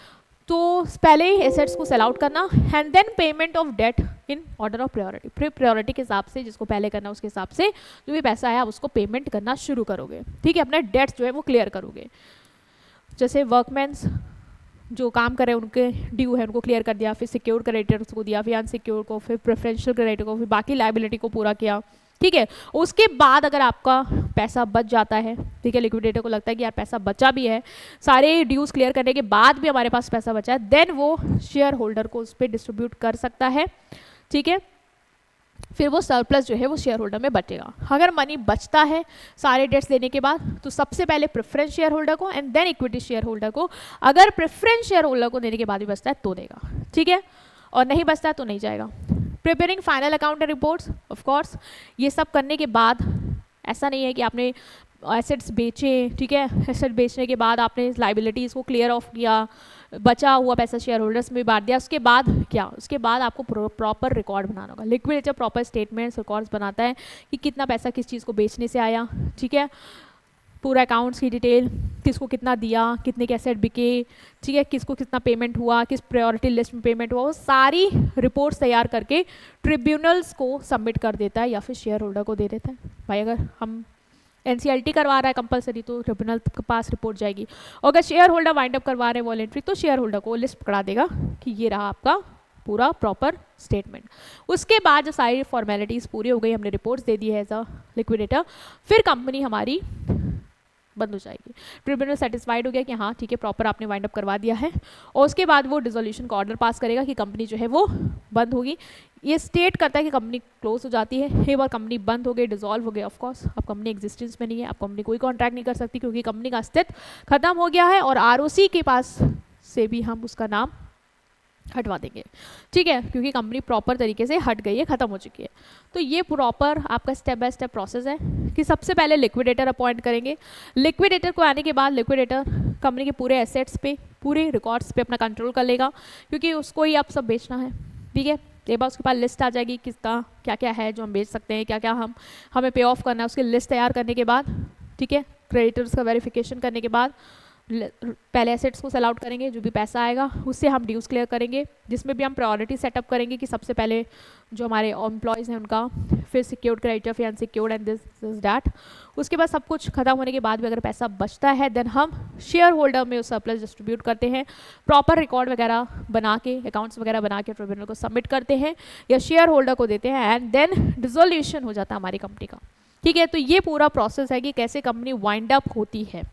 S1: तो पहले ही एसेट्स को सेल आउट करना and then payment of debt in order of priority, फिर प्रायोरिटी के हिसाब से जिसको पहले करना उसके हिसाब से जो भी पैसा आया आप उसको पेमेंट करना शुरू करोगे, ठीक है, अपना डेट्स जो है वो क्लियर करोगे। जैसे वर्कमैन्स जो काम कर रहे हैं उनके ड्यू है उनको क्लियर कर दिया, फिर सिक्योर्ड क्रेडिटर्स को दिया, फिर अनसिक्योर्ड को, फिर प्रेफरेंशियल क्रेडिटर को, फिर बाकी लाइबिलिटी को पूरा किया, ठीक है। उसके बाद अगर आपका पैसा बच जाता है, ठीक है, लिक्विडेटर को लगता है कि यार पैसा बचा भी है, सारे ड्यूज क्लियर करने के बाद भी हमारे पास पैसा बचा है, देन वो शेयर होल्डर को उस पर डिस्ट्रीब्यूट कर सकता है, ठीक है। फिर वो सरप्लस जो है वो शेयर होल्डर में बचेगा। अगर मनी बचता है सारे डेट्स देने के बाद तो सबसे पहले प्रेफरेंस शेयर होल्डर को and then equity share holder को। अगर प्रेफरेंस शेयर होल्डर को देने के बाद भी बचता है तो देगा, ठीक है, और नहीं बचता है तो नहीं जाएगा। Preparing final account and reports, of course ये सब करने के बाद ऐसा नहीं है कि आपने एसेट्स बेचे, ठीक है, एसेट बेचने के बाद आपने लाइबिलिटीज़ को क्लियर ऑफ किया, बचा हुआ पैसा शेयर होल्डर्स में बांट दिया, उसके बाद क्या, उसके बाद आपको प्रॉपर रिकॉर्ड बनाना होगा। लिक्विडेटर प्रॉपर स्टेटमेंट्स रिकॉर्ड्स बनाता है कि कितना पैसा किस चीज़ को बेचने से आया, ठीक है, पूरा अकाउंट्स की डिटेल, किसको कितना दिया, कितने के एसेट बिके, ठीक है, किसको कितना पेमेंट हुआ, किस प्रायोरिटी लिस्ट में पेमेंट हुआ, वो सारी रिपोर्ट्स तैयार करके ट्रिब्यूनल्स को सबमिट कर देता है या फिर शेयर होल्डर को दे देता है। भाई अगर हम एनसीएलटी करवा रहा है कंपलसरी तो ट्रिब्यूनल के पास रिपोर्ट जाएगी, और अगर शेयर होल्डर वाइंड अप करवा रहे हैं वॉलेंट्री तो शेयर होल्डर को लिस्ट पकड़ा देगा कि ये रहा आपका पूरा प्रॉपर स्टेटमेंट। उसके बाद जो सारी फॉर्मेलिटीज़ पूरी हो गई, हमने रिपोर्ट्स दे दी है एज अ लिक्विडेटर, फिर कंपनी हमारी बंद हो जाएगी। ट्रिब्यूनल सेटिस्फाइड हो गया कि हाँ ठीक है प्रॉपर आपने वाइंड अप करवा दिया है, और उसके बाद वो डिसोल्यूशन का ऑर्डर पास करेगा कि कंपनी जो है वो बंद होगी। ये स्टेट करता है कि कंपनी क्लोज हो जाती है। एक बार कंपनी बंद हो गई, डिसॉल्व हो गई, ऑफ कोर्स अब कंपनी एग्जिस्टेंस में नहीं है, अब कंपनी कोई कॉन्ट्रैक्ट नहीं कर सकती क्योंकि कंपनी का अस्तित्व खत्म हो गया है, और आरओसी के पास से भी हम उसका नाम हटवा देंगे, ठीक है, क्योंकि कंपनी प्रॉपर तरीके से हट गई है, खत्म हो चुकी है। तो ये प्रॉपर आपका स्टेप बाय स्टेप प्रोसेस है कि सबसे पहले लिक्विडेटर अपॉइंट करेंगे। लिक्विडेटर को आने के बाद लिक्विडेटर कंपनी के पूरे एसेट्स पे, पूरे रिकॉर्ड्स पे अपना कंट्रोल कर लेगा, क्योंकि उसको ही आप सब बेचना है, ठीक है। एक बार उसके पास लिस्ट आ जाएगी किसका क्या क्या है जो हम बेच सकते हैं, क्या क्या हमें पे ऑफ करना है, उसकी लिस्ट तैयार करने के बाद, ठीक है, क्रेडिटर्स का वेरिफिकेशन करने के बाद पहले एसेट्स को सेल आउट करेंगे, जो भी पैसा आएगा उससे हम ड्यूज क्लियर करेंगे, जिसमें भी हम प्रायोरिटी सेटअप करेंगे कि सबसे पहले जो हमारे एम्प्लॉयज़ हैं उनका, फिर सिक्योर्ड क्रेडिटर, फिर अनसिक्योर्ड एंड दिस दैट। उसके बाद सब कुछ खत्म होने के बाद भी अगर पैसा बचता है देन हम शेयर होल्डर में उस सरप्लस डिस्ट्रीब्यूट करते हैं, प्रॉपर रिकॉर्ड वगैरह बना के, अकाउंट्स वगैरह बना के ट्रिब्यूनल को सबमिट करते हैं या शेयर होल्डर को देते हैं, एंड देन डिसोल्यूशन हो जाता है हमारी कंपनी का, ठीक है। तो ये पूरा प्रोसेस है कि कैसे कंपनी वाइंड अप होती है।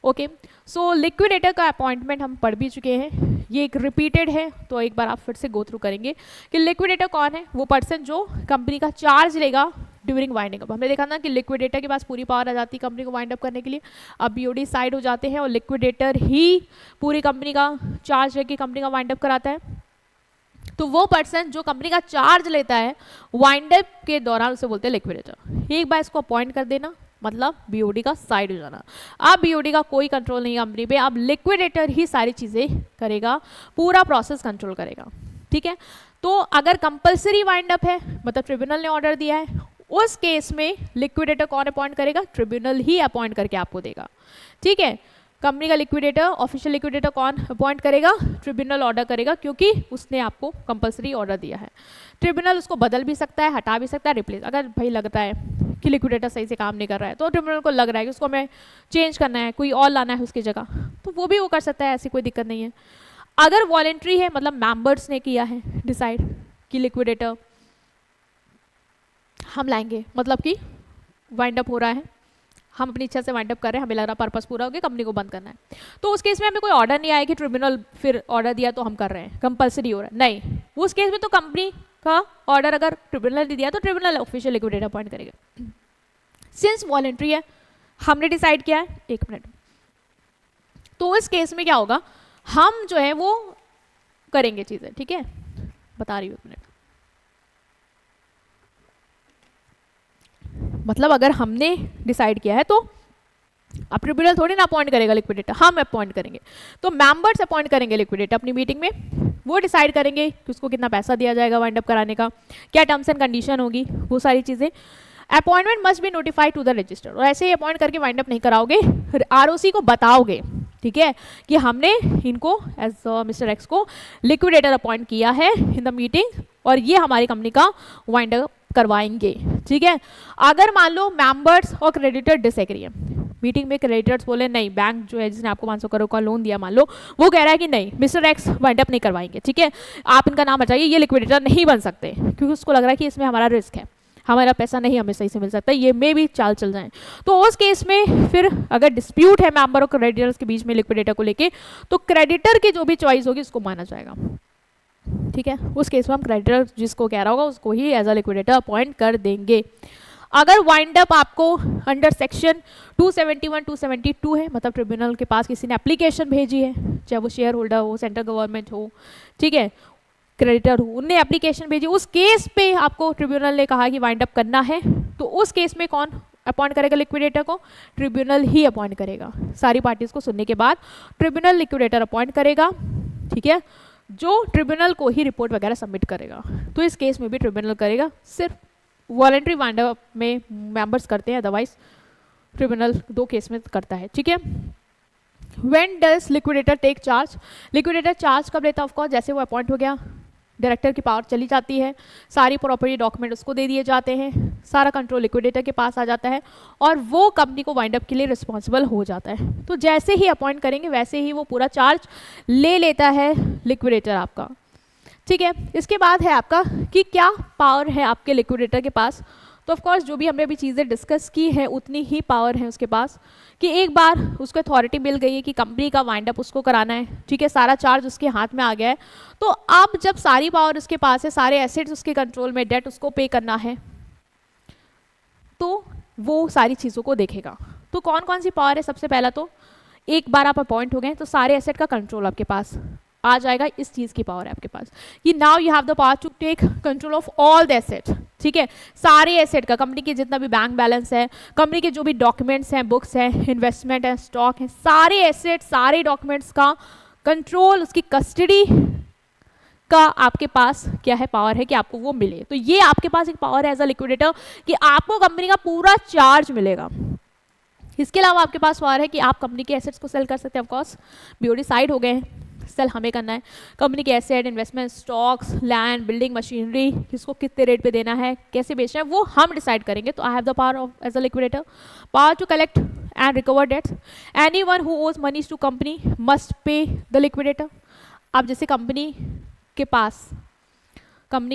S1: ओके, सो लिक्विडेटर का अपॉइंटमेंट हम पढ़ भी चुके हैं, ये एक रिपीटेड है, तो एक बार आप फिर से गो थ्रू करेंगे कि लिक्विडेटर कौन है। वो पर्सन जो कंपनी का चार्ज लेगा ड्यूरिंग वाइंडिंग अप। हमने देखा ना कि लिक्विडेटर के पास पूरी पावर आ जाती है कंपनी को वाइंड अप करने के लिए। अब बीओडी साइड हो जाते हैं और लिक्विडेटर ही पूरी कंपनी का चार्ज लेके कंपनी का वाइंड अप कराता है। तो वो पर्सन जो कंपनी का चार्ज लेता है वाइंड अप के दौरान उसे बोलते हैं लिक्विडेटर। एक बार इसको अपॉइंट कर देना, मतलब बीओडी का साइड हो जाना। अब बीओडी का कोई कंट्रोल नहीं कंपनी पे, अब लिक्विडेटर ही सारी चीज़ें करेगा, पूरा प्रोसेस कंट्रोल करेगा, ठीक है। तो अगर कंपलसरी वाइंड अप है, मतलब ट्रिब्यूनल ने ऑर्डर दिया है, उस केस में लिक्विडेटर कौन अपॉइंट करेगा, ट्रिब्यूनल ही अपॉइंट करके आपको देगा, ठीक है। कंपनी का लिक्विडेटर, ऑफिशियल लिक्विडेटर कौन अपॉइंट करेगा, ट्रिब्यूनल ऑर्डर करेगा, क्योंकि उसने आपको कंपलसरी ऑर्डर दिया है। ट्रिब्यूनल उसको बदल भी सकता है, हटा भी सकता है, रिप्लेस। अगर भाई लगता है कि लिक्विडेटर सही से काम नहीं कर रहा है तो ट्रिब्यूनल को लग रहा है कि उसको हमें चेंज करना है, कोई और लाना है उसकी जगह, तो वो भी वो कर सकता है, ऐसी कोई दिक्कत नहीं है। अगर वॉलेंट्री है, मतलब मेंबर्स ने किया है डिसाइड कि लिक्विडेटर हम लाएंगे, मतलब कि वाइंड अप हो रहा है, हम अपनी इच्छा से वाइंड अप कर रहे हैं, हमें लग रहा पर्पस पूरा हो गया, कंपनी को बंद करना है, तो उस केस में हमें कोई ऑर्डर नहीं आया कि ट्रिब्यूनल फिर ऑर्डर दिया तो हम कर रहे हैं, कंपलसरी हो रहा है, नहीं। उस केस में तो कंपनी का ऑर्डर अगर ट्रिब्यूनल ने दिया तो ट्रिब्यूनल ऑफिशियल लिक्विडेटर अपॉइंट करेगा। सिंस वॉलेंट्री है, हमने डिसाइड किया है, एक मिनट, तो इस केस में क्या होगा, हम जो है वो करेंगे चीजें, ठीक है, बता रही हूँ, एक मिनट। मतलब अगर हमने डिसाइड किया है तो अब ट्रिब्यूनल थोड़ी ना अपॉइंट करेगा लिक्विडेटर, हम अपॉइंट करेंगे। तो मेंबर्स अपॉइंट करेंगे लिक्विडेटर अपनी मीटिंग में, वो डिसाइड करेंगे कि उसको कितना पैसा दिया जाएगा वाइंड अप कराने का, क्या टर्म्स एंड कंडीशन होगी, वो सारी चीज़ें। Appointment must be notified to the register, और ऐसे ही अपॉइंट करके वाइंड अप नहीं कराओगे, आरओसी को बताओगे, ठीक है, कि हमने इनको एज मिस्टर एक्स को लिक्विडेटर अपॉइंट किया है इन द मीटिंग, और ये हमारी कंपनी का वाइंड अप करवाएंगे, ठीक है। अगर मान लो मेंबर्स और क्रेडिटर डिसएग्री है, मीटिंग में क्रेडिटर्स बोले नहीं, बैंक जो है जिसने आपको 500 करोड़ का लोन दिया मान लो, वो कह रहा है कि नहीं मिस्टर एक्स वाइंड अप नहीं करवाएंगे, ठीक है, आप इनका नाम हटाइए, ये लिक्विडेटर नहीं बन सकते, क्योंकि उसको लग रहा है कि इसमें हमारा रिस्क है, हमारा पैसा नहीं हमें सही से मिल सकता, ये में भी चाल चल जाए। तो उस केस में फिर अगर डिस्प्यूट है मेंबर और क्रेडिटर्स के बीच में लिक्विडेटर को लेके, तो क्रेडिटर की जो भी चॉइस होगी उसको माना जाएगा, ठीक है, उस केस में हम क्रेडिटर जिसको कह रहा होगा उसको ही एज अ लिक्विडेटर अपॉइंट कर देंगे। अगर वाइंड अप आपको अंडर सेक्शन 271 272 है, मतलब ट्रिब्यूनल के पास किसी ने एप्लीकेशन भेजी है, चाहे वो शेयर होल्डर हो, सेंट्रल गवर्नमेंट हो, ठीक है, क्रेडिटर हो, उनने एप्लीकेशन भेजी, उस केस पे आपको ट्रिब्यूनल ने कहा कि वाइंड अप करना है, तो उस केस में कौन अपॉइंट करेगा लिक्विडेटर को? ट्रिब्यूनल ही अपॉइंट करेगा। सारी पार्टीज को सुनने के बाद ट्रिब्यूनल लिक्विडेटर अपॉइंट करेगा, ठीक है, जो ट्रिब्यूनल को ही रिपोर्ट वगैरह सबमिट करेगा। तो इस केस में भी ट्रिब्यूनल करेगा, सिर्फ वॉलंटरी वाइंड अप में मेंबर्स करते हैं, अदरवाइज ट्रिब्यूनल 2 केस में करता है, ठीक है। When does liquidator take charge? Liquidator charge कब लेता है? ऑफकोर्स जैसे वो अपॉइंट हो गया, डायरेक्टर की पावर चली जाती है, सारी प्रॉपर्टी डॉक्यूमेंट उसको दे दिए जाते हैं, सारा कंट्रोल लिक्विडेटर के पास आ जाता है और वो कंपनी को वाइंड अप के लिए रिस्पॉन्सिबल हो जाता है। तो जैसे ही अपॉइंट करेंगे वैसे ही वो पूरा चार्ज ले लेता है लिक्विडेटर आपका, ठीक है। इसके बाद है आपका कि क्या पावर है आपके लिक्विडेटर के पास। तो ऑफ कोर्स जो भी हमने अभी चीज़ें डिस्कस की है उतनी ही पावर है उसके पास, कि एक बार उसको अथॉरिटी मिल गई है कि कंपनी का वाइंड अप उसको कराना है, ठीक है, सारा चार्ज उसके हाथ में आ गया है, तो अब जब सारी पावर उसके पास है, सारे एसेट्स उसके कंट्रोल में, डेट उसको पे करना है, तो वो सारी चीज़ों को देखेगा। तो कौन कौन सी पावर है? सबसे पहला तो एक बार आप अपॉइंट हो गए तो सारे एसेट का कंट्रोल आपके पास आ जाएगा, इस चीज़ की पावर है आपके पास कि now you have the power to take control of all the asset, ठीक है, सारे एसेट का, कंपनी के जितना भी बैंक बैलेंस है, कंपनी के जो भी डॉक्यूमेंट्स हैं, बुक्स हैं, इन्वेस्टमेंट है, स्टॉक है, सारे एसेट, सारे डॉक्यूमेंट्स का कंट्रोल, उसकी कस्टडी का आपके पास क्या है? पावर है कि आपको वो मिले। तो ये आपके पास एक पावर है एज अ लिक्विडेटर कि आपको कंपनी का पूरा चार्ज मिलेगा। इसके अलावा आपके पास पावर है कि आप कंपनी के एसेट्स को सेल कर सकते हैं। ऑफकोर्स बीओडी साइड हो गए हैं, सेल हमें करना है, कंपनी के asset, investment, stocks, land, building, machinery, किसको कितने रेट पे देना है, कैसे बेचना है, वो हम डिसाइड करेंगे। तो I have the power of as a liquidator, power to collect and recover debts, anyone who owes monies to company must pay the liquidator. अब जैसे कंपनी के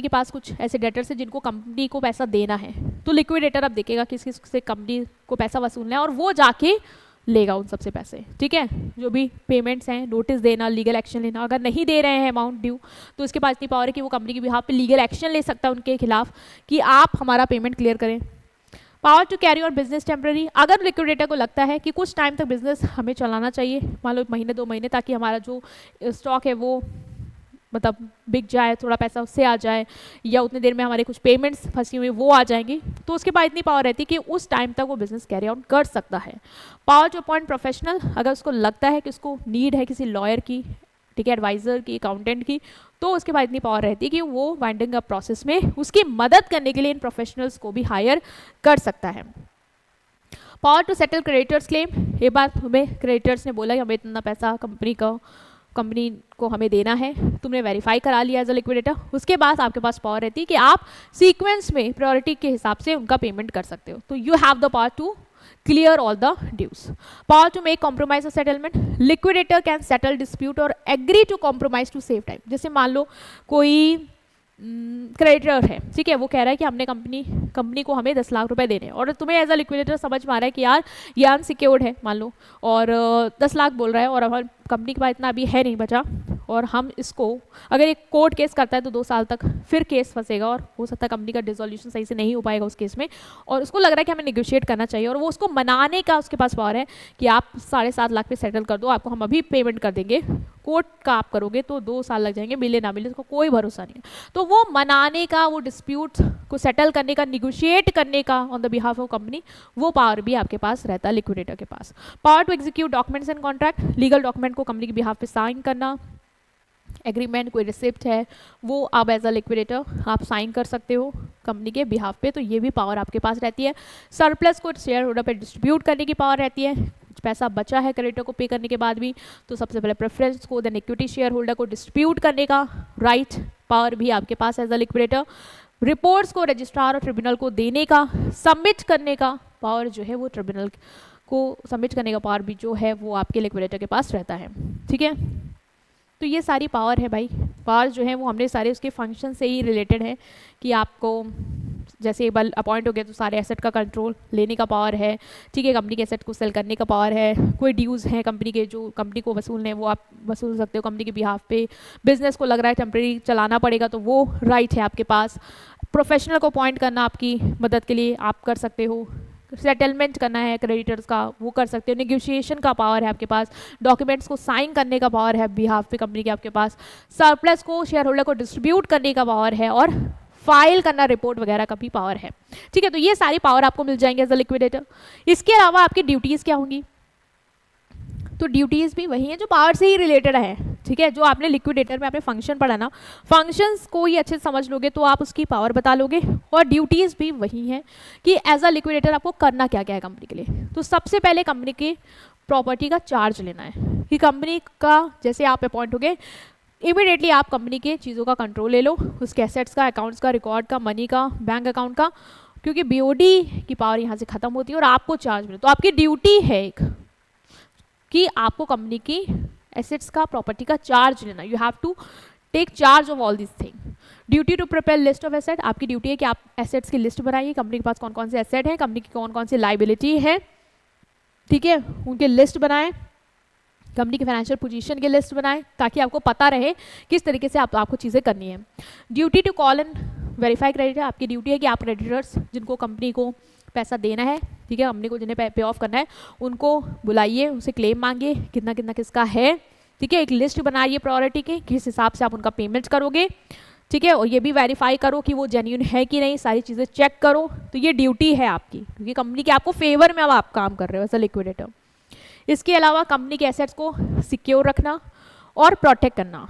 S1: पास कुछ ऐसे डेटर्स हैं जिनको कंपनी को पैसा देना है, तो लिक्विडेटर अब देखेगा किस किस से कंपनी को पैसा वसूलना है और वो जाके लेगा उन सबसे पैसे, ठीक है, जो भी पेमेंट्स हैं, नोटिस देना, लीगल एक्शन लेना, अगर नहीं दे रहे हैं अमाउंट ड्यू तो उसके पास इतनी पावर है कि वो कंपनी के बिहाफ पे लीगल एक्शन ले सकता है उनके खिलाफ कि आप हमारा पेमेंट क्लियर करें। Power to carry on business temporary, अगर लिक्विडेटर को लगता है कि कुछ टाइम तक बिजनेस हमें चलाना चाहिए, मान लो महीने 2 महीने, ताकि हमारा जो स्टॉक है वो मतलब बिक जाए, थोड़ा पैसा उससे आ जाए, या उतनी देर में हमारे कुछ पेमेंट्स फंसी हुई वो आ जाएंगी, तो उसके पास इतनी पावर रहती है कि उस टाइम तक वो बिजनेस कैरी आउट कर सकता है। पावर टू अपॉइंट प्रोफेशनल, अगर उसको लगता है कि उसको नीड है किसी लॉयर की, ठीक है, एडवाइजर की, अकाउंटेंट की, तो उसके पास इतनी पावर रहती है कि वो वाइंडिंग अप प्रोसेस में उसकी मदद करने के लिए इन प्रोफेशनल्स को भी हायर कर सकता है। Power to settle creditors claim, ये बात हमें क्रेडिटर्स ने बोला कि हमें इतना पैसा कंपनी को हमें देना है, तुमने वेरीफाई करा लिया एज अ लिक्विडेटर, उसके बाद आपके पास पावर रहती है कि आप सीक्वेंस में प्रायोरिटी के हिसाब से उनका पेमेंट कर सकते हो। तो you have the power to clear all the dues. Power to make compromise और settlement, liquidator can settle dispute और agree to compromise to save time. जैसे मान लो कोई क्रेडिटर है, ठीक है, वो कह रहा है कि हमने कंपनी को हमें 10 लाख रुपए देने हैं और तुम्हें एज अ लिक्विडेटर समझ में आ रहा है कि यार ये अनसिक्योर्ड है मान लो, और 10 लाख बोल रहा है और हमारी कंपनी के पास इतना अभी है नहीं बचा, और हम इसको अगर एक कोर्ट केस करता है तो 2 साल तक फिर केस फंसेगा और हो सकता है कंपनी का डिसोल्यूशन सही से नहीं हो पाएगा उस केस में, और उसको लग रहा है कि हमें निगोशिएट करना चाहिए, और वो उसको मनाने का उसके पास पावर है कि आप 7.5 लाख पे सेटल कर दो, आपको हम अभी पेमेंट कर देंगे, कोर्ट का आप करोगे तो 2 साल लग जाएंगे, मिले ना मिले उसको कोई भरोसा नहीं है। तो वो मनाने का, वो डिस्प्यूट को सेटल करने का, निगोशिएट करने का on the behalf of company, वो पावर भी आपके पास रहता है लिक्विडेटर के पास। Power to execute documents and contract, legal document को कंपनी के बिहाफ पे साइन करना, एग्रीमेंट, कोई रिसिप्ट है वो आप एज अ लिक्विडेटर आप साइन कर सकते हो कंपनी के बिहाफ पे, तो ये भी पावर आपके पास रहती है। सरप्लस को शेयर होल्डर पे डिस्ट्रीब्यूट करने की पावर रहती है, कुछ पैसा बचा है क्रेडिटर को पे करने के बाद भी, तो सबसे पहले प्रेफरेंस को, देन इक्विटी शेयर होल्डर को डिस्ट्रीब्यूट करने का राइट, पावर भी आपके पास एज अ लिक्विडेटर। रिपोर्ट्स को रजिस्ट्रार और ट्रिब्यूनल को देने का, सबमिट करने का पावर जो है वो ट्रिब्यूनल को सबमिट करने का पावर भी जो है वो आपके लिक्विडेटर के पास रहता है, ठीक है। तो ये सारी पावर है भाई, पावर जो है वो हमने सारे उसके फंक्शन से ही रिलेटेड है कि आपको जैसे एक बार अपॉइंट हो गया तो सारे एसेट का कंट्रोल लेने का पावर है, ठीक है, कंपनी के एसेट को सेल करने का पावर है, कोई ड्यूज़ हैं कंपनी के जो कंपनी को वसूलने हैं वो आप वसूल सकते हो कंपनी के बिहाफ पे, बिजनेस को लग रहा है टेम्प्रेरी चलाना पड़ेगा तो वो राइट है आपके पास, प्रोफेशनल को अपॉइंट करना आपकी मदद के लिए आप कर सकते हो, सेटलमेंट करना है क्रेडिटर्स का वो कर सकते हो, नेगोशिएशन का पावर है आपके पास, डॉक्यूमेंट्स को साइन करने का पावर है बिहाफ पे कंपनी के आपके पास, सरप्लस को शेयर होल्डर को डिस्ट्रीब्यूट करने का पावर है और फाइल करना रिपोर्ट वगैरह का भी पावर है, ठीक है। तो ये सारी पावर आपको मिल जाएंगे एज अ लिक्विडेटर। इसके अलावा आपकी ड्यूटीज़ क्या होंगी, तो ड्यूटीज़ भी वही हैं जो पावर से ही रिलेटेड है, ठीक है। जो आपने लिक्विडेटर में आपने फंक्शन पढ़ा ना, फंक्शंस को ही अच्छे से समझ लोगे तो आप उसकी पावर बता लोगे, और ड्यूटीज़ भी वही हैं कि एज अ लिक्विडेटर आपको करना क्या क्या है कंपनी के लिए। तो सबसे पहले कंपनी की प्रॉपर्टी का चार्ज लेना है कि कंपनी का जैसे आप अपॉइंट हो गए इमीडिएटली आप कंपनी के चीज़ों का कंट्रोल ले लो, उसके एसेट्स का, अकाउंट्स का, रिकॉर्ड का, मनी का, बैंक अकाउंट का, क्योंकि बीओडी की पावर यहाँ से ख़त्म होती है और आपको चार्ज मिले। तो आपकी ड्यूटी है एक कि आपको कंपनी की एसेट्स का, प्रॉपर्टी का चार्ज लेना, you have to take charge of all this thing. Duty to prepare list of asset, आपकी ड्यूटी है कि आप एसेट्स की लिस्ट बनाइए, कंपनी के पास कौन कौन से एसेट हैं, कंपनी की कौन कौन सी लाइबिलिटी है, ठीक है, उनके लिस्ट बनाएं, कंपनी की फाइनेंशियल पोजीशन की लिस्ट बनाएं ताकि आपको पता रहे किस तरीके से आपको चीज़ें करनी है। Duty to call and verify creditor, आपकी ड्यूटी है कि आप क्रेडिटर्स जिनको कंपनी को पैसा देना है, ठीक है, कंपनी को जिन्हें पे ऑफ करना है उनको बुलाइए, उनसे क्लेम मांगिए कितना कितना किसका है, ठीक है, एक लिस्ट बनाइए प्रायोरिटी की किस हिसाब से आप उनका पेमेंट करोगे, ठीक है, और ये भी वेरीफाई करो कि वो जेन्युइन है कि नहीं, सारी चीज़ें चेक करो। तो ये ड्यूटी है आपकी क्योंकि कंपनी के आपको फेवर में अब आप काम कर रहे हो एज अ लिक्विडेटर। इसके अलावा कंपनी के एसेट्स को सिक्योर रखना और प्रोटेक्ट करना,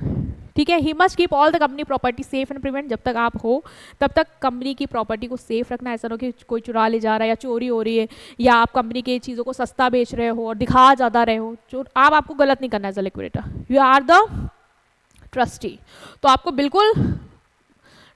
S1: ठीक है, he must keep all the company property safe and prevent, जब तक आप हो तब तक कंपनी की प्रॉपर्टी को सेफ रखना, ऐसा ना हो कि कोई चुरा ले जा रहा है या चोरी हो रही है या आप कंपनी की चीज़ों को सस्ता बेच रहे हो और दिखा ज़्यादा रहे हो, आपको गलत नहीं करना as a liquidator, you are the trustee. तो आपको बिल्कुल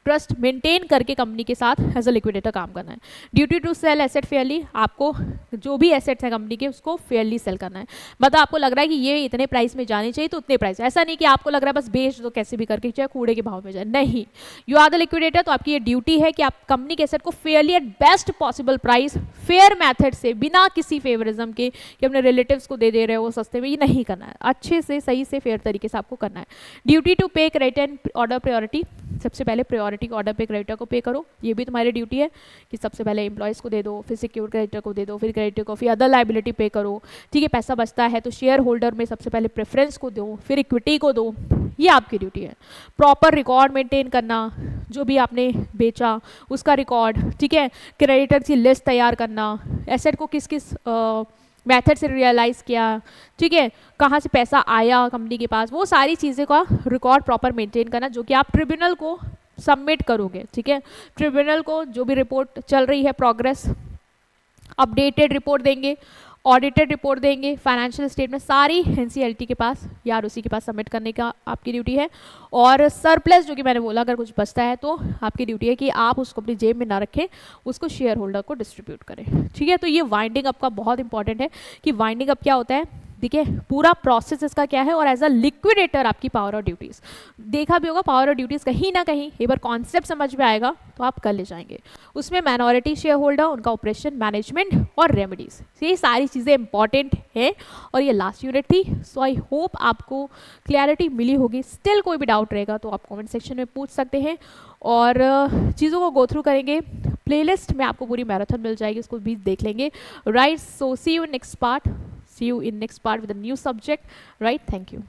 S1: ट्रस्ट मेंटेन करके कंपनी के साथ एज अ लिक्विडेटर काम करना है। Duty to sell asset fairly, आपको जो भी एसेट्स हैं कंपनी के उसको फेयरली सेल करना है, मतलब आपको लग रहा है कि ये इतने प्राइस में जानी चाहिए तो उतने प्राइस, ऐसा नहीं कि आपको लग रहा है बस बेच दो कैसे भी करके चाहे कूड़े के भाव में जाए, नहीं, यू आर द लिक्विडेटर। तो आपकी ये ड्यूटी है कि आप कंपनी के एसेट को fairly at best possible price fair method से, बिना किसी फेवरिज्म के कि अपने रिलेटिव्स को दे रहे हो सस्ते में, ये नहीं करना है, अच्छे से सही से फेयर तरीके से आपको करना है। ड्यूटी टू पे क्रेडिट ऑर्डर प्रायोरिटी, सबसे पहले प्रायोरिटी ऑर्डर पे क्रेडिटर को पे करो, ये भी तुम्हारी ड्यूटी है कि सबसे पहले एम्प्लॉयज़ को दे दो, फिर सिक्योर क्रेडिटर को दे दो, फिर क्रेडिटर को, फिर अदर लाइबिलिटी पे करो, ठीक है, पैसा बचता है तो शेयर होल्डर में सबसे पहले प्रेफरेंस को दो, फिर इक्विटी को दो, ये आपकी ड्यूटी है। प्रॉपर रिकॉर्ड मेंटेन करना, जो भी आपने बेचा उसका रिकॉर्ड, ठीक है, क्रेडिटर की लिस्ट तैयार करना, एसेट को किस किस मेथड से रियलाइज़ किया, ठीक है, कहाँ से पैसा आया कंपनी के पास, वो सारी चीज़ें का रिकॉर्ड प्रॉपर मेंटेन करना जो कि आप ट्रिब्यूनल को सबमिट करोगे, ठीक है, ट्रिब्यूनल को जो भी रिपोर्ट चल रही है प्रोग्रेस, अपडेटेड रिपोर्ट देंगे, ऑडिटेड रिपोर्ट देंगे, फाइनेंशियल स्टेटमेंट सारी एनसीएलटी के पास या आरओसी के पास सबमिट करने का आपकी ड्यूटी है। और सरप्लस जो कि मैंने बोला अगर कुछ बचता है तो आपकी ड्यूटी है कि आप उसको अपनी जेब में ना रखें, उसको शेयर होल्डर को डिस्ट्रीब्यूट करें, ठीक है। तो ये वाइंडिंग अप का बहुत इंपॉर्टेंट है कि वाइंडिंग अप क्या होता है, देखिए पूरा प्रोसेस इसका क्या है, और एज अ लिक्विडेटर आपकी पावर और ड्यूटीज़ देखा भी होगा, पावर और ड्यूटीज़ कहीं ना कहीं एक बार कॉन्सेप्ट समझ में आएगा तो आप कर ले जाएंगे। उसमें माइनॉरिटी शेयर होल्डर, उनका ऑपरेशन, मैनेजमेंट और रेमेडीज, ये सारी चीज़ें इंपॉर्टेंट है और ये लास्ट यूनिट थी। सो आई होप आपको क्लैरिटी मिली होगी। स्टिल कोई भी डाउट रहेगा तो आप कमेंट सेक्शन में पूछ सकते हैं और चीज़ों को गो थ्रू करेंगे। प्लेलिस्ट में आपको पूरी मैराथन मिल जाएगी, उसको भी देख लेंगे, right. So see you next part, see you in next part with a new subject, right? Thank you.